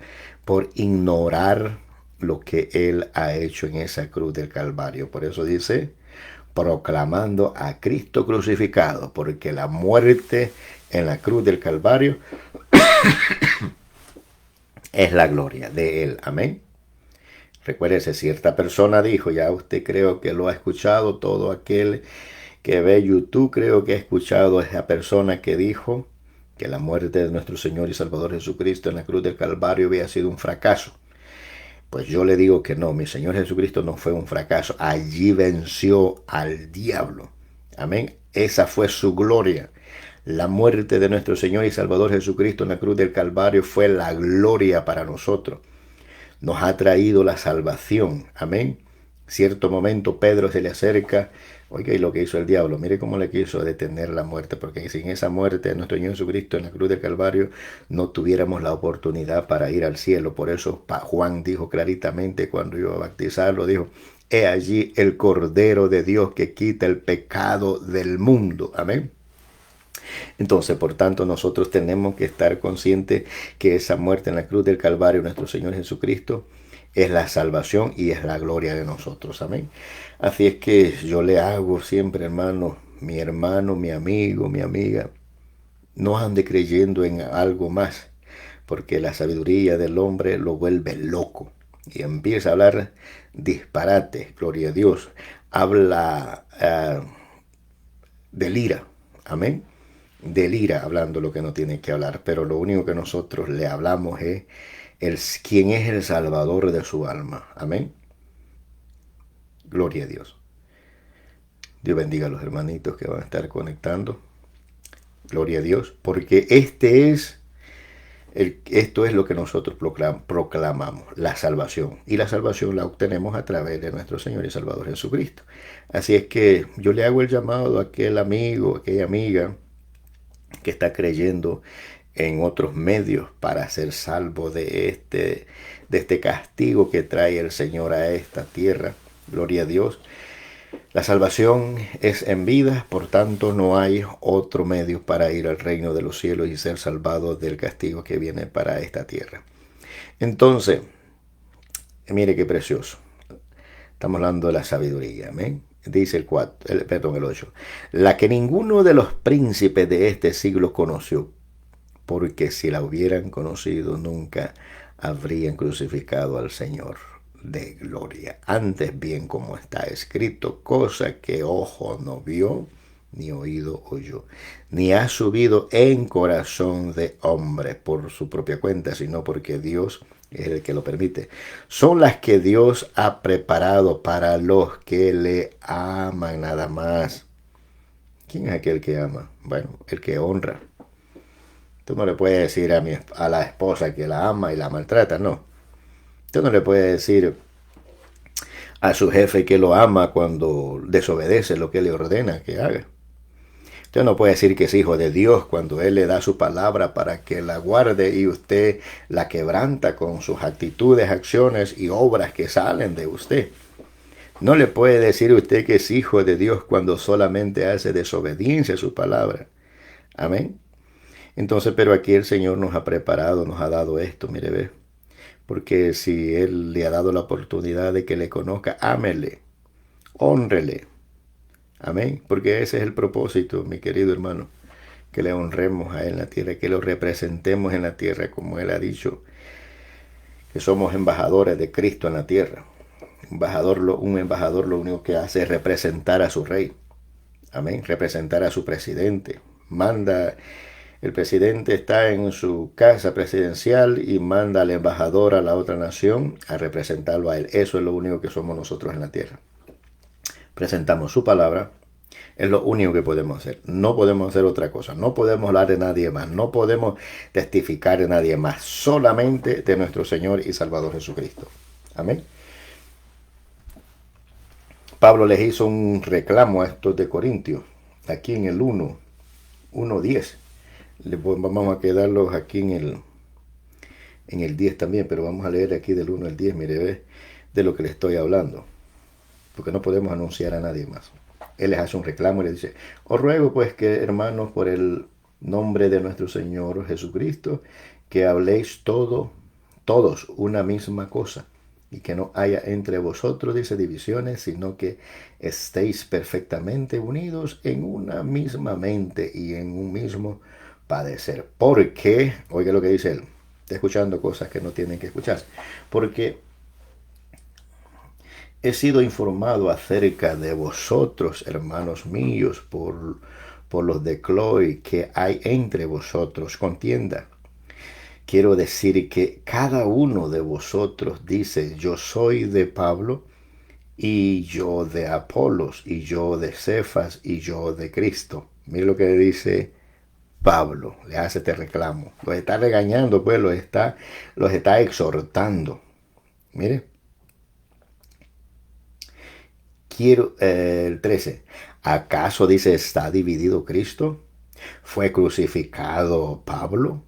ignorar lo que Él ha hecho en esa cruz del Calvario. Por eso dice, proclamando a Cristo crucificado, porque la muerte en la cruz del Calvario es la gloria de Él. Amén. Recuérdese, cierta persona dijo, ya usted creo que lo ha escuchado, todo aquel que ve YouTube creo que ha escuchado a esa persona que dijo que la muerte de nuestro Señor y Salvador Jesucristo en la cruz del Calvario había sido un fracaso. Pues yo le digo que no, mi Señor Jesucristo no fue un fracaso. Allí venció al diablo. Amén. Esa fue su gloria. La muerte de nuestro Señor y Salvador Jesucristo en la cruz del Calvario fue la gloria para nosotros. Nos ha traído la salvación. Amén. Cierto momento Pedro se le acerca. Oiga, y lo que hizo el diablo, mire cómo le quiso detener la muerte, porque sin esa muerte de nuestro Señor Jesucristo en la cruz del Calvario no tuviéramos la oportunidad para ir al cielo. Por eso Juan dijo claritamente cuando iba a bautizarlo, dijo, he allí el Cordero de Dios que quita el pecado del mundo. Amén. Entonces, por tanto, nosotros tenemos que estar conscientes que esa muerte en la cruz del Calvario de nuestro Señor Jesucristo es la salvación y es la gloria de nosotros. Amén. Así es que yo le hago siempre, hermano, mi amigo, mi amiga, no ande creyendo en algo más, porque la sabiduría del hombre lo vuelve loco y empieza a hablar disparates, gloria a Dios, habla delira, amén, delira hablando lo que no tiene que hablar, pero lo único que nosotros le hablamos es quién es el Salvador de su alma, amén. Gloria a Dios. Dios bendiga a los hermanitos que van a estar conectando. Gloria a Dios, porque esto es lo que nosotros proclamamos, la salvación. Y la salvación la obtenemos a través de nuestro Señor y Salvador Jesucristo. Así es que yo le hago el llamado a aquel amigo, aquella amiga que está creyendo en otros medios para ser salvo de este castigo que trae el Señor a esta tierra. Gloria a Dios. La salvación es en vida, por tanto no hay otro medio para ir al reino de los cielos y ser salvado del castigo que viene para esta tierra. Entonces, mire qué precioso. Estamos hablando de la sabiduría, amén. Dice el 8. La que ninguno de los príncipes de este siglo conoció, porque si la hubieran conocido nunca habrían crucificado al Señor de gloria. Antes bien, como está escrito, cosa que ojo no vio, ni oído oyó, ni ha subido en corazón de hombre por su propia cuenta, sino porque Dios es el que lo permite. Son las que Dios ha preparado para los que le aman nada más. ¿Quién es aquel que ama? Bueno, el que honra. Tú no le puedes decir a la esposa que la ama y la maltrata, no. Tú no le puedes decir a su jefe que lo ama cuando desobedece lo que le ordena que haga. Usted no puede decir que es hijo de Dios cuando Él le da su palabra para que la guarde y usted la quebranta con sus actitudes, acciones y obras que salen de usted. No le puede decir usted que es hijo de Dios cuando solamente hace desobediencia a su palabra. Amén. Entonces, pero aquí el Señor nos ha preparado, nos ha dado esto, mire, ve. Porque si Él le ha dado la oportunidad de que le conozca, ámele, hónrele. Amén. Porque ese es el propósito, mi querido hermano. Que le honremos a Él en la tierra, que lo representemos en la tierra, como Él ha dicho, que somos embajadores de Cristo en la tierra. Un embajador lo único que hace es representar a su rey. Amén. Representar a su presidente. El presidente está en su casa presidencial y manda al embajador a la otra nación a representarlo a él. Eso es lo único que somos nosotros en la tierra. Presentamos su palabra. Es lo único que podemos hacer. No podemos hacer otra cosa. No podemos hablar de nadie más. No podemos testificar de nadie más. Solamente de nuestro Señor y Salvador Jesucristo. Amén. Pablo les hizo un reclamo a estos de Corintios. Aquí en el 1:10. Vamos a quedarlos aquí en el 10 también, pero vamos a leer aquí del 1 al 10, mire, ve, de lo que le estoy hablando. Porque no podemos anunciar a nadie más. Él les hace un reclamo y les dice: os ruego pues que, hermanos, por el nombre de nuestro Señor Jesucristo, que habléis todos una misma cosa, y que no haya entre vosotros, dice, divisiones, sino que estéis perfectamente unidos en una misma mente y en un mismo padecer. Porque, oiga lo que dice él, está escuchando cosas que no tienen que escuchar, porque he sido informado acerca de vosotros, hermanos míos, por los de Cloé, que hay entre vosotros contienda. Quiero decir que cada uno de vosotros dice: yo soy de Pablo, y yo de Apolos, y yo de Cefas, y yo de Cristo. Mire lo que dice Pablo, le hace este reclamo. Los está regañando, pues los está exhortando. Mire. El 13. ¿Acaso, dice, está dividido Cristo? ¿Fue crucificado Pablo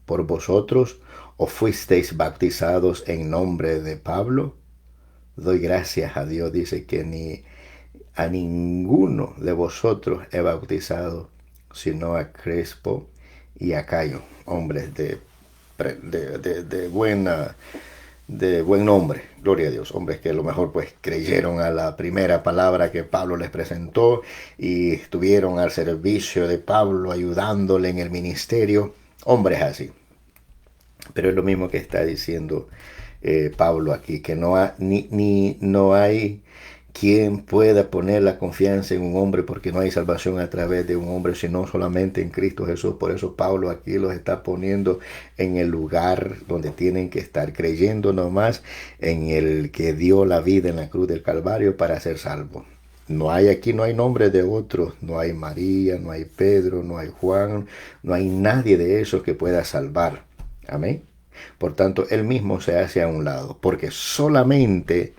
por vosotros? ¿O fuisteis bautizados en nombre de Pablo? Doy gracias a Dios, dice, que ni a ninguno de vosotros he bautizado, sino a Crespo y a Cayo, hombres de buen nombre, gloria a Dios, hombres que a lo mejor pues creyeron a la primera palabra que Pablo les presentó y estuvieron al servicio de Pablo, ayudándole en el ministerio, hombres así. Pero es lo mismo que está diciendo Pablo aquí, que no hay quien pueda poner la confianza en un hombre, porque no hay salvación a través de un hombre, sino solamente en Cristo Jesús. Por eso Pablo aquí los está poniendo en el lugar donde tienen que estar, creyendo nomás en el que dio la vida en la cruz del Calvario para ser salvo. No hay nombre de otros, no hay María, no hay Pedro, no hay Juan, no hay nadie de esos que pueda salvar. Amén. Por tanto, él mismo se hace a un lado, porque solamente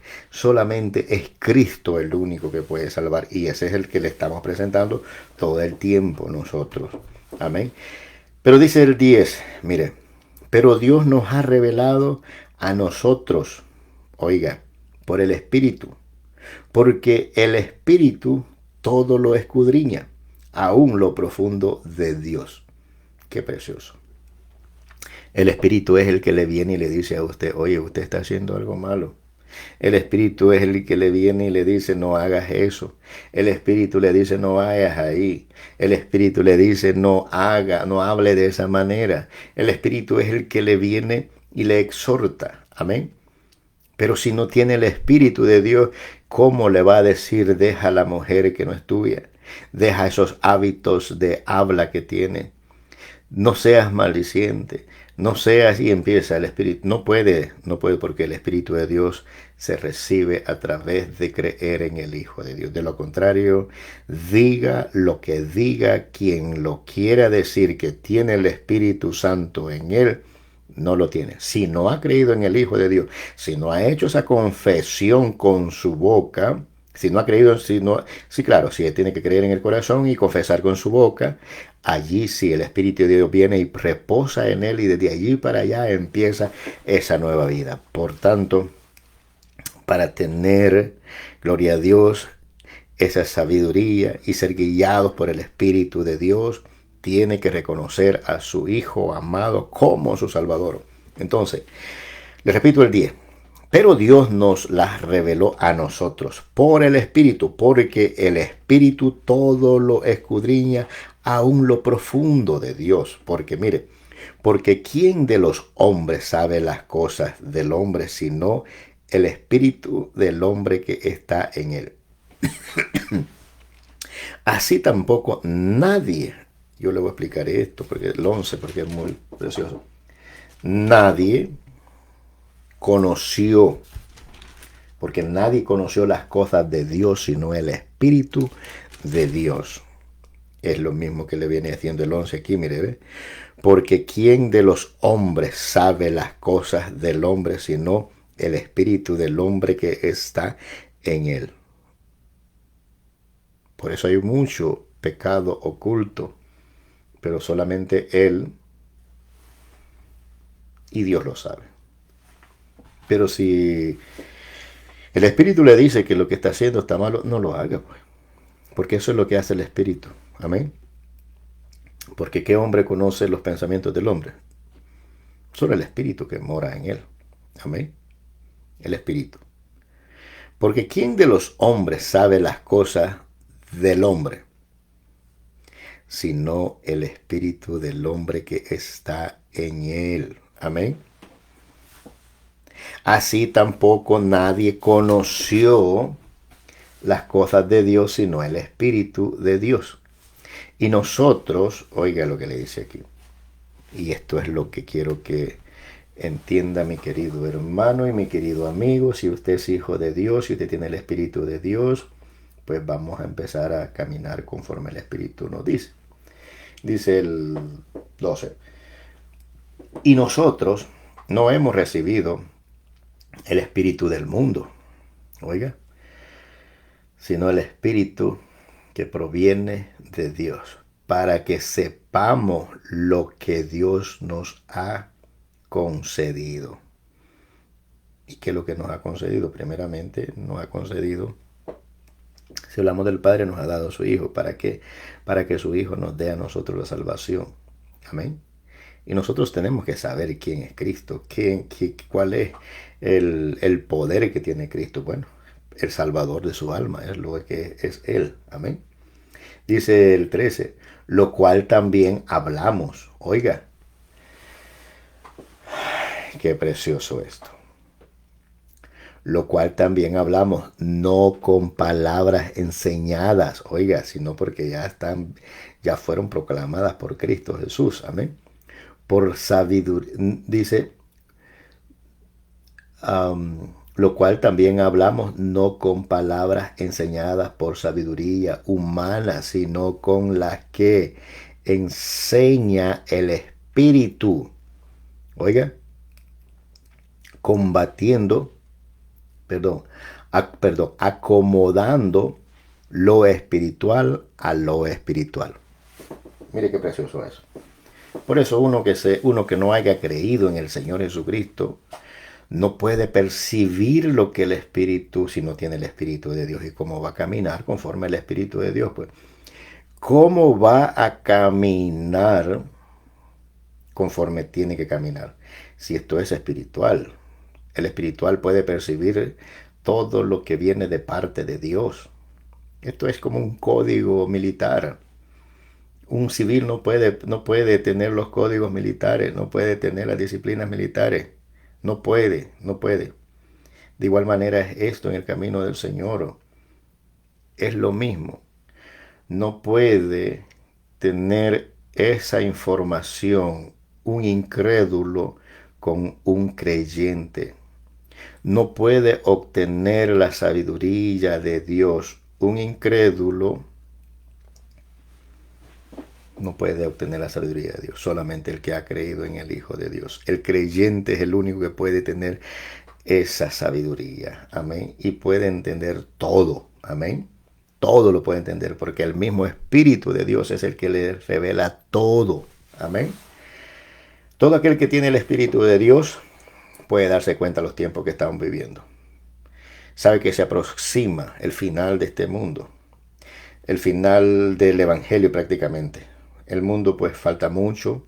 es Cristo el único que puede salvar, y ese es el que le estamos presentando todo el tiempo nosotros. Amén. Pero dice el 10, mire, pero Dios nos ha revelado a nosotros, oiga, por el Espíritu, porque el Espíritu todo lo escudriña, aún lo profundo de Dios. Qué precioso. El Espíritu es el que le viene y le dice a usted: oye, usted está haciendo algo malo. El Espíritu es el que le viene y le dice: no hagas eso. El Espíritu le dice: no vayas ahí. El Espíritu le dice: no hable de esa manera. El Espíritu es el que le viene y le exhorta. Amén. Pero si no tiene el Espíritu de Dios, ¿cómo le va a decir deja a la mujer que no es tuya? Deja esos hábitos de habla que tiene. No seas maldiciente. No seas y empieza el Espíritu. No puede porque el Espíritu de Dios se recibe a través de creer en el Hijo de Dios. De lo contrario, diga lo que diga quien lo quiera decir que tiene el Espíritu Santo en él, no lo tiene. Si no ha creído en el Hijo de Dios, si no ha hecho esa confesión con su boca, si no ha creído, sí, claro, si tiene que creer en el corazón y confesar con su boca, allí sí el Espíritu de Dios viene y reposa en él y desde allí para allá empieza esa nueva vida. Por tanto, para tener, gloria a Dios, esa sabiduría y ser guiados por el Espíritu de Dios, tiene que reconocer a su Hijo amado como su Salvador. Entonces, le repito el 10. Pero Dios nos las reveló a nosotros por el Espíritu, porque el Espíritu todo lo escudriña, aún lo profundo de Dios. Porque mire, porque ¿quién de los hombres sabe las cosas del hombre sino el Espíritu del hombre que está en él? Así tampoco nadie, yo le voy a explicar esto, porque el 11, porque es muy precioso. Nadie conoció, porque nadie conoció las cosas de Dios sino el Espíritu de Dios. Es lo mismo que le viene haciendo el 11 aquí, mire, ¿ve? Porque ¿quién de los hombres sabe las cosas del hombre sino el Espíritu del hombre que está en él? Por eso hay mucho pecado oculto, pero solamente Él y Dios lo sabe. Pero si el Espíritu le dice que lo que está haciendo está malo, no lo haga, pues. Porque eso es lo que hace el Espíritu. Amén. Porque ¿qué hombre conoce los pensamientos del hombre? Solo el Espíritu que mora en él. Amén. El Espíritu. Porque ¿quién de los hombres sabe las cosas del hombre? Sino el Espíritu del hombre que está en él. Amén. Así tampoco nadie conoció las cosas de Dios sino el Espíritu de Dios. Y nosotros, oiga lo que le dice aquí, y esto es lo que quiero que entienda mi querido hermano y mi querido amigo, si usted es hijo de Dios, si usted tiene el Espíritu de Dios, pues vamos a empezar a caminar conforme el Espíritu nos dice. Dice el 12, y nosotros no hemos recibido el espíritu del mundo, oiga, sino el espíritu que proviene de Dios, para que sepamos lo que Dios nos ha concedido. ¿Y qué es lo que nos ha concedido? Primeramente, nos ha concedido, si hablamos del Padre, nos ha dado su Hijo. ¿Para qué? Para que su Hijo nos dé a nosotros la salvación. Amén. Y nosotros tenemos que saber quién es Cristo, cuál es el poder que tiene Cristo. Bueno, el Salvador de su alma es lo que es Él. Amén. Dice el 13, lo cual también hablamos. Oiga, qué precioso esto. Lo cual también hablamos, no con palabras enseñadas, oiga, sino porque ya fueron proclamadas por Cristo Jesús. Amén. Por sabiduría, dice, lo cual también hablamos no con palabras enseñadas por sabiduría humana, sino con las que enseña el Espíritu. Oiga, acomodando lo espiritual a lo espiritual. Mire qué precioso es. Por eso uno que no haya creído en el Señor Jesucristo no puede percibir lo que el Espíritu, si no tiene el Espíritu de Dios. ¿Y cómo va a caminar conforme el Espíritu de Dios? Pues, ¿cómo va a caminar conforme tiene que caminar? Si esto es espiritual. El espiritual puede percibir todo lo que viene de parte de Dios. Esto es como un código militar. Un civil no puede tener los códigos militares, no puede tener las disciplinas militares. No puede. De igual manera es esto en el camino del Señor. Es lo mismo. No puede tener esa información un incrédulo con un creyente. No puede obtener la sabiduría de Dios un incrédulo. No puede obtener la sabiduría de Dios, solamente el que ha creído en el Hijo de Dios. El creyente es el único que puede tener esa sabiduría, amén, y puede entender todo, amén. Todo lo puede entender porque el mismo Espíritu de Dios es el que le revela todo, amén. Todo aquel que tiene el Espíritu de Dios puede darse cuenta de los tiempos que estamos viviendo. Sabe que se aproxima el final de este mundo, el final del Evangelio prácticamente. El mundo pues falta mucho,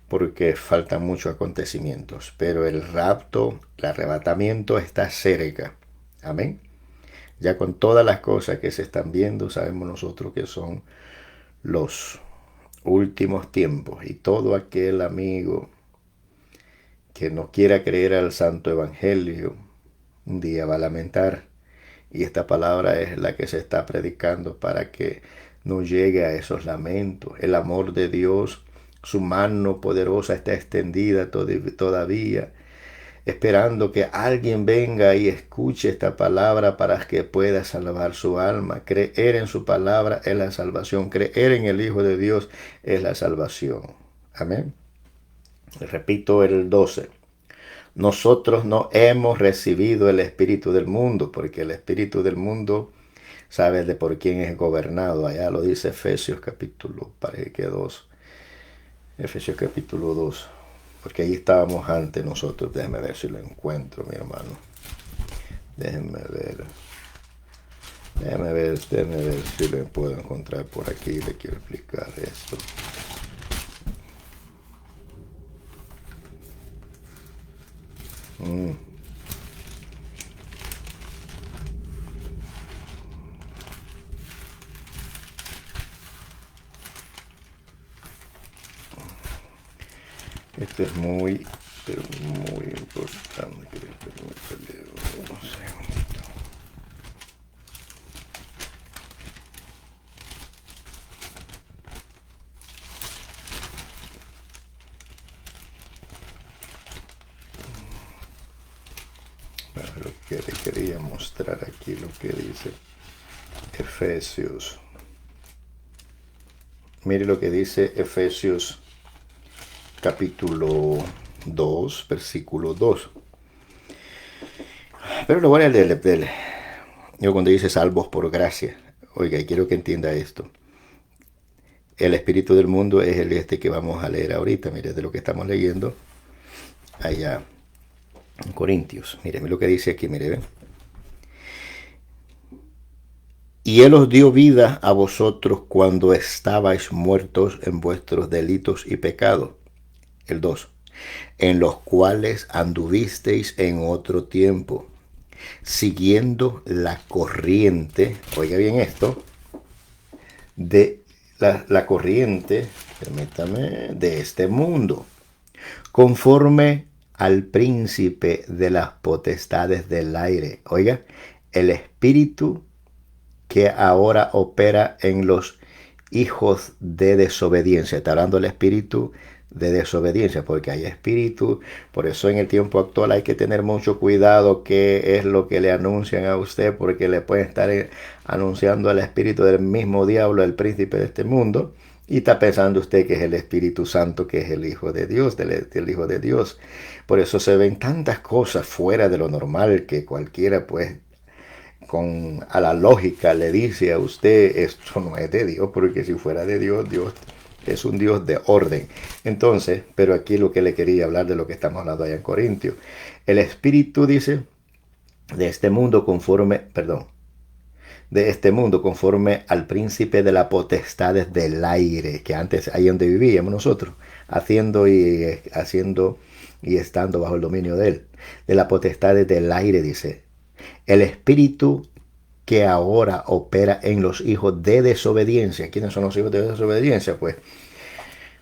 porque faltan muchos acontecimientos, pero el rapto, el arrebatamiento está cerca. Amén. Ya con todas las cosas que se están viendo, sabemos nosotros que son los últimos tiempos. Y todo aquel amigo que no quiera creer al santo evangelio, un día va a lamentar. Y esta palabra es la que se está predicando para que no llegue a esos lamentos. El amor de Dios, su mano poderosa está extendida todavía, esperando que alguien venga y escuche esta palabra para que pueda salvar su alma. Creer en su palabra es la salvación. Creer en el Hijo de Dios es la salvación. Amén. Repito el 12. Nosotros no hemos recibido el espíritu del mundo, porque el espíritu del mundo sabe de por quién es gobernado. Allá lo dice Efesios capítulo, parece que 2. Efesios capítulo 2. Porque ahí estábamos antes nosotros. Déjenme ver si lo encuentro, mi hermano. Déjenme ver. Déjenme ver si lo puedo encontrar por aquí. Le quiero explicar esto. Esto es muy, pero muy importante. No sé. Lo que le quería mostrar aquí, lo que dice Efesios. Mire lo que dice Efesios capítulo 2, versículo 2. Pero lo voy a leer. Yo cuando dice salvos por gracia. Oiga, y quiero que entienda esto. El espíritu del mundo es el que vamos a leer ahorita. Mire, de lo que estamos leyendo allá en Corintios. Mire lo que dice aquí, mire. Y Él os dio vida a vosotros cuando estabais muertos en vuestros delitos y pecados. El 2. En los cuales anduvisteis en otro tiempo, siguiendo la corriente, oiga bien esto, de la corriente, permítame, de este mundo, conforme al príncipe de las potestades del aire. Oiga, el espíritu que ahora opera en los hijos de desobediencia. Está hablando del espíritu de desobediencia, porque hay espíritu. Por eso en el tiempo actual hay que tener mucho cuidado qué es lo que le anuncian a usted, porque le pueden estar anunciando al espíritu del mismo diablo, el príncipe de este mundo, y está pensando usted que es el Espíritu Santo, que es el Hijo de Dios, del Hijo de Dios. Por eso se ven tantas cosas fuera de lo normal que cualquiera pues a la lógica le dice a usted esto no es de Dios, porque si fuera de Dios, Dios es un Dios de orden. Entonces, pero aquí lo que le quería hablar de lo que estamos hablando allá en Corintios. El Espíritu dice de este mundo conforme al príncipe de las potestades del aire, que antes ahí donde vivíamos nosotros, haciendo y estando bajo el dominio de él, de las potestades del aire, dice. El espíritu que ahora opera en los hijos de desobediencia. ¿Quiénes son los hijos de desobediencia? Pues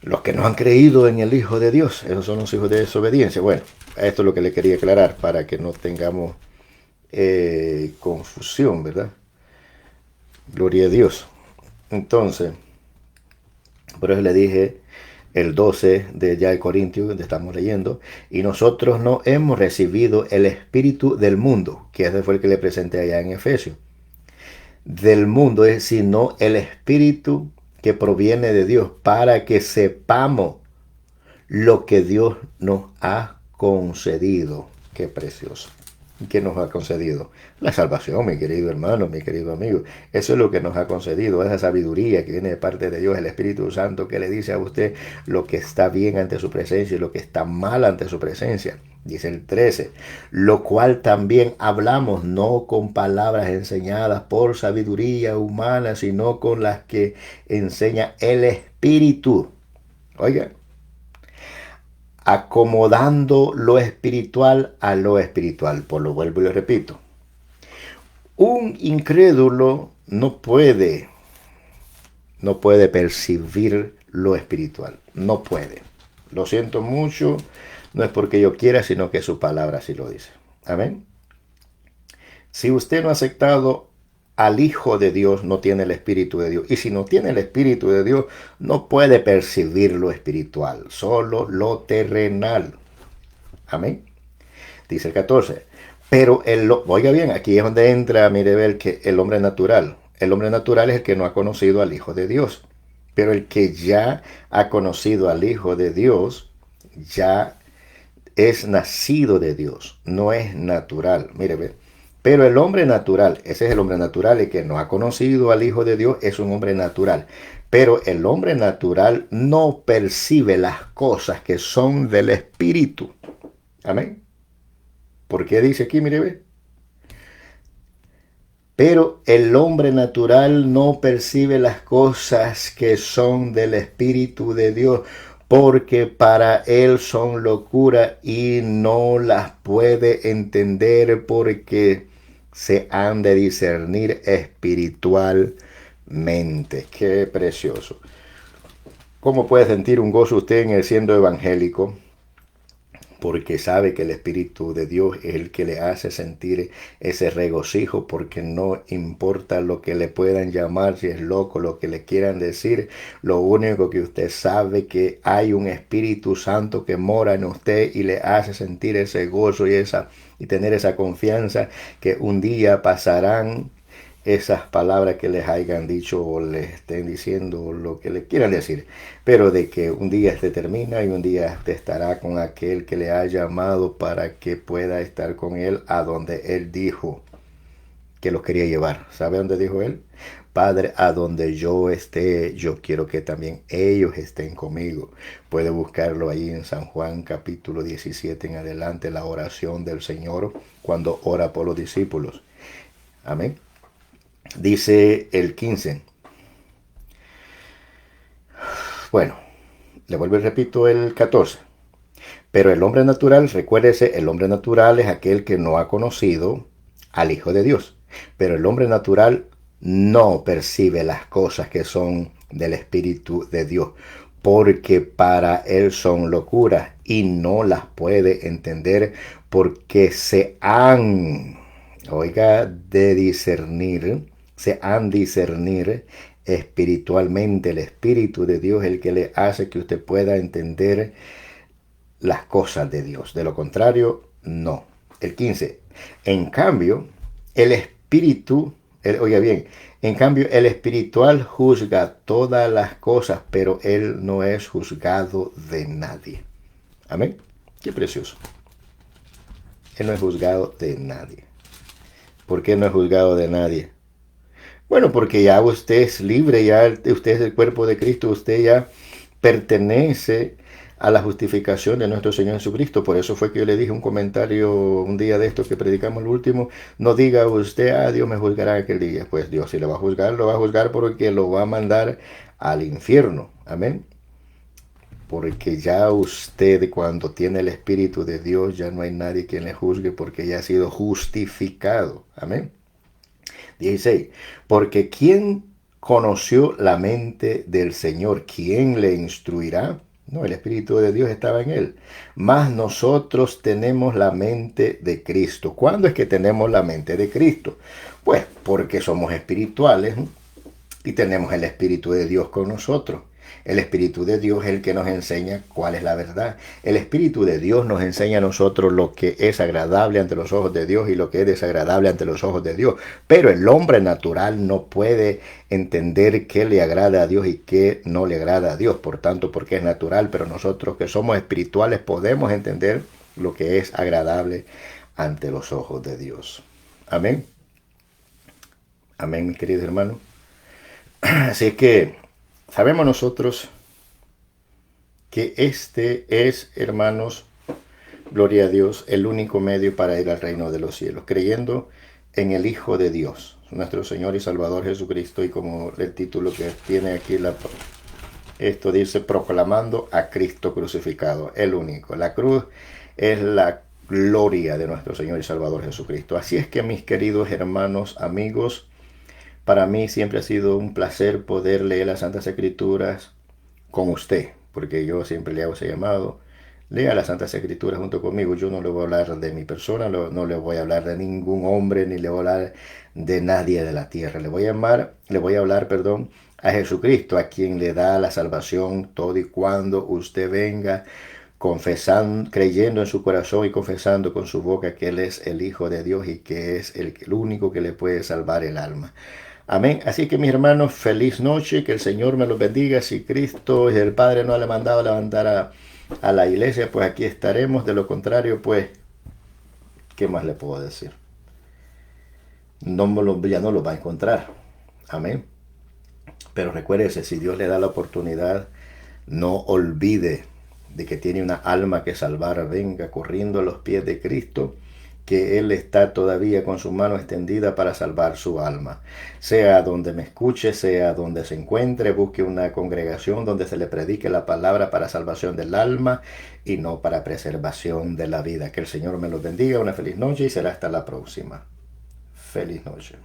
los que no han creído en el Hijo de Dios, esos son los hijos de desobediencia. Bueno, esto es lo que le quería aclarar para que no tengamos confusión, ¿verdad? Gloria a Dios. Entonces, por eso le dije el 12 de ya de Corintios, donde estamos leyendo, y nosotros no hemos recibido el espíritu del mundo, que ese fue el que le presenté allá en Efesios, del mundo, sino el espíritu que proviene de Dios, para que sepamos lo que Dios nos ha concedido. Qué precioso. ¿Qué nos ha concedido? La salvación, mi querido hermano, mi querido amigo. Eso es lo que nos ha concedido, esa sabiduría que viene de parte de Dios, el Espíritu Santo, que le dice a usted lo que está bien ante su presencia y lo que está mal ante su presencia. Dice el 13, lo cual también hablamos, no con palabras enseñadas por sabiduría humana, sino con las que enseña el Espíritu. Oiga, acomodando lo espiritual a lo espiritual. Por lo vuelvo y lo repito. Un incrédulo no puede percibir lo espiritual. No puede. Lo siento mucho. No es porque yo quiera, sino que su palabra así lo dice. Amén. Si usted no ha aceptado al Hijo de Dios, no tiene el Espíritu de Dios. Y si no tiene el Espíritu de Dios, no puede percibir lo espiritual, solo lo terrenal. Amén. Dice el 14. Pero oiga bien, aquí es donde entra, mire, ver que el hombre natural. El hombre natural es el que no ha conocido al Hijo de Dios. Pero el que ya ha conocido al Hijo de Dios, ya es nacido de Dios, no es natural. Mire, ve. Pero el hombre natural, ese es el hombre natural, el que no ha conocido al Hijo de Dios, es un hombre natural. Pero el hombre natural no percibe las cosas que son del Espíritu. Amén. ¿Por qué dice aquí, mire, ve? Pero el hombre natural no percibe las cosas que son del Espíritu de Dios, porque para él son locura y no las puede entender porque se han de discernir espiritualmente. Qué precioso. ¿Cómo puede sentir un gozo usted en el siendo evangélico? Porque sabe que el Espíritu de Dios es el que le hace sentir ese regocijo, porque no importa lo que le puedan llamar, si es loco, lo que le quieran decir, lo único que usted sabe que hay un Espíritu Santo que mora en usted y le hace sentir ese gozo y tener esa confianza que un día pasarán esas palabras que les hayan dicho o les estén diciendo o lo que le quieran decir, pero de que un día este termina y un día este estará con aquel que le ha llamado para que pueda estar con él a donde él dijo que los quería llevar. ¿Sabe dónde dijo él? Padre, a donde yo esté, yo quiero que también ellos estén conmigo. Puede buscarlo ahí en San Juan capítulo 17 en adelante, la oración del Señor cuando ora por los discípulos. Amén. Dice el 15. Bueno, le vuelvo y repito el 14. Pero el hombre natural, recuérdese, el hombre natural es aquel que no ha conocido al Hijo de Dios. Pero el hombre natural no percibe las cosas que son del Espíritu de Dios, porque para él son locuras y no las puede entender porque se han discernir espiritualmente. El Espíritu de Dios es el que le hace que usted pueda entender las cosas de Dios. De lo contrario, no. El 15. En cambio, el Espíritu, oiga bien, en cambio el espiritual juzga todas las cosas, pero él no es juzgado de nadie. Amén. Qué precioso. Él no es juzgado de nadie. ¿Por qué no es juzgado de nadie? Bueno, porque ya usted es libre, ya usted es el cuerpo de Cristo, usted ya pertenece a la justificación de nuestro Señor Jesucristo. Por eso fue que yo le dije un comentario un día de estos que predicamos el último. No diga usted, Dios me juzgará aquel día. Pues Dios si lo va a juzgar porque lo va a mandar al infierno. Amén. Porque ya usted cuando tiene el Espíritu de Dios ya no hay nadie quien le juzgue porque ya ha sido justificado. Amén. 16. Porque ¿quién conoció la mente del Señor? ¿Quién le instruirá? No, el Espíritu de Dios estaba en él. Mas nosotros tenemos la mente de Cristo. ¿Cuándo es que tenemos la mente de Cristo? Pues porque somos espirituales, ¿no? Y tenemos el Espíritu de Dios con nosotros. El Espíritu de Dios es el que nos enseña cuál es la verdad. El Espíritu de Dios nos enseña a nosotros lo que es agradable ante los ojos de Dios y lo que es desagradable ante los ojos de Dios. Pero el hombre natural no puede entender qué le agrada a Dios y qué no le agrada a Dios. Por tanto, porque es natural, pero nosotros que somos espirituales podemos entender lo que es agradable ante los ojos de Dios. Amén. Amén, mis queridos hermanos. Así es que sabemos nosotros que este es, hermanos, gloria a Dios, el único medio para ir al reino de los cielos, creyendo en el Hijo de Dios, nuestro Señor y Salvador Jesucristo, y como el título que tiene aquí, esto dice, proclamando a Cristo crucificado, el único. La cruz es la gloria de nuestro Señor y Salvador Jesucristo. Así es que, mis queridos hermanos, amigos, para mí siempre ha sido un placer poder leer las Santas Escrituras con usted, porque yo siempre le hago ese llamado. Lea las Santas Escrituras junto conmigo. Yo no le voy a hablar de mi persona, no le voy a hablar de ningún hombre, ni le voy a hablar de nadie de la tierra. Le voy a hablar, a Jesucristo, a quien le da la salvación todo y cuando usted venga confesando, creyendo en su corazón y confesando con su boca que Él es el Hijo de Dios y que es el único que le puede salvar el alma. Amén. Así que mis hermanos, feliz noche, que el Señor me los bendiga. Si Cristo y el Padre no le ha mandado a levantar a la iglesia, pues aquí estaremos. De lo contrario, pues, ¿qué más le puedo decir? Ya no lo va a encontrar. Amén. Pero recuérdese, si Dios le da la oportunidad, no olvide de que tiene una alma que salvar. Venga corriendo a los pies de Cristo, que Él está todavía con su mano extendida para salvar su alma. Sea donde me escuche, sea donde se encuentre, busque una congregación donde se le predique la palabra para salvación del alma y no para preservación de la vida. Que el Señor me los bendiga, una feliz noche y será hasta la próxima. Feliz noche.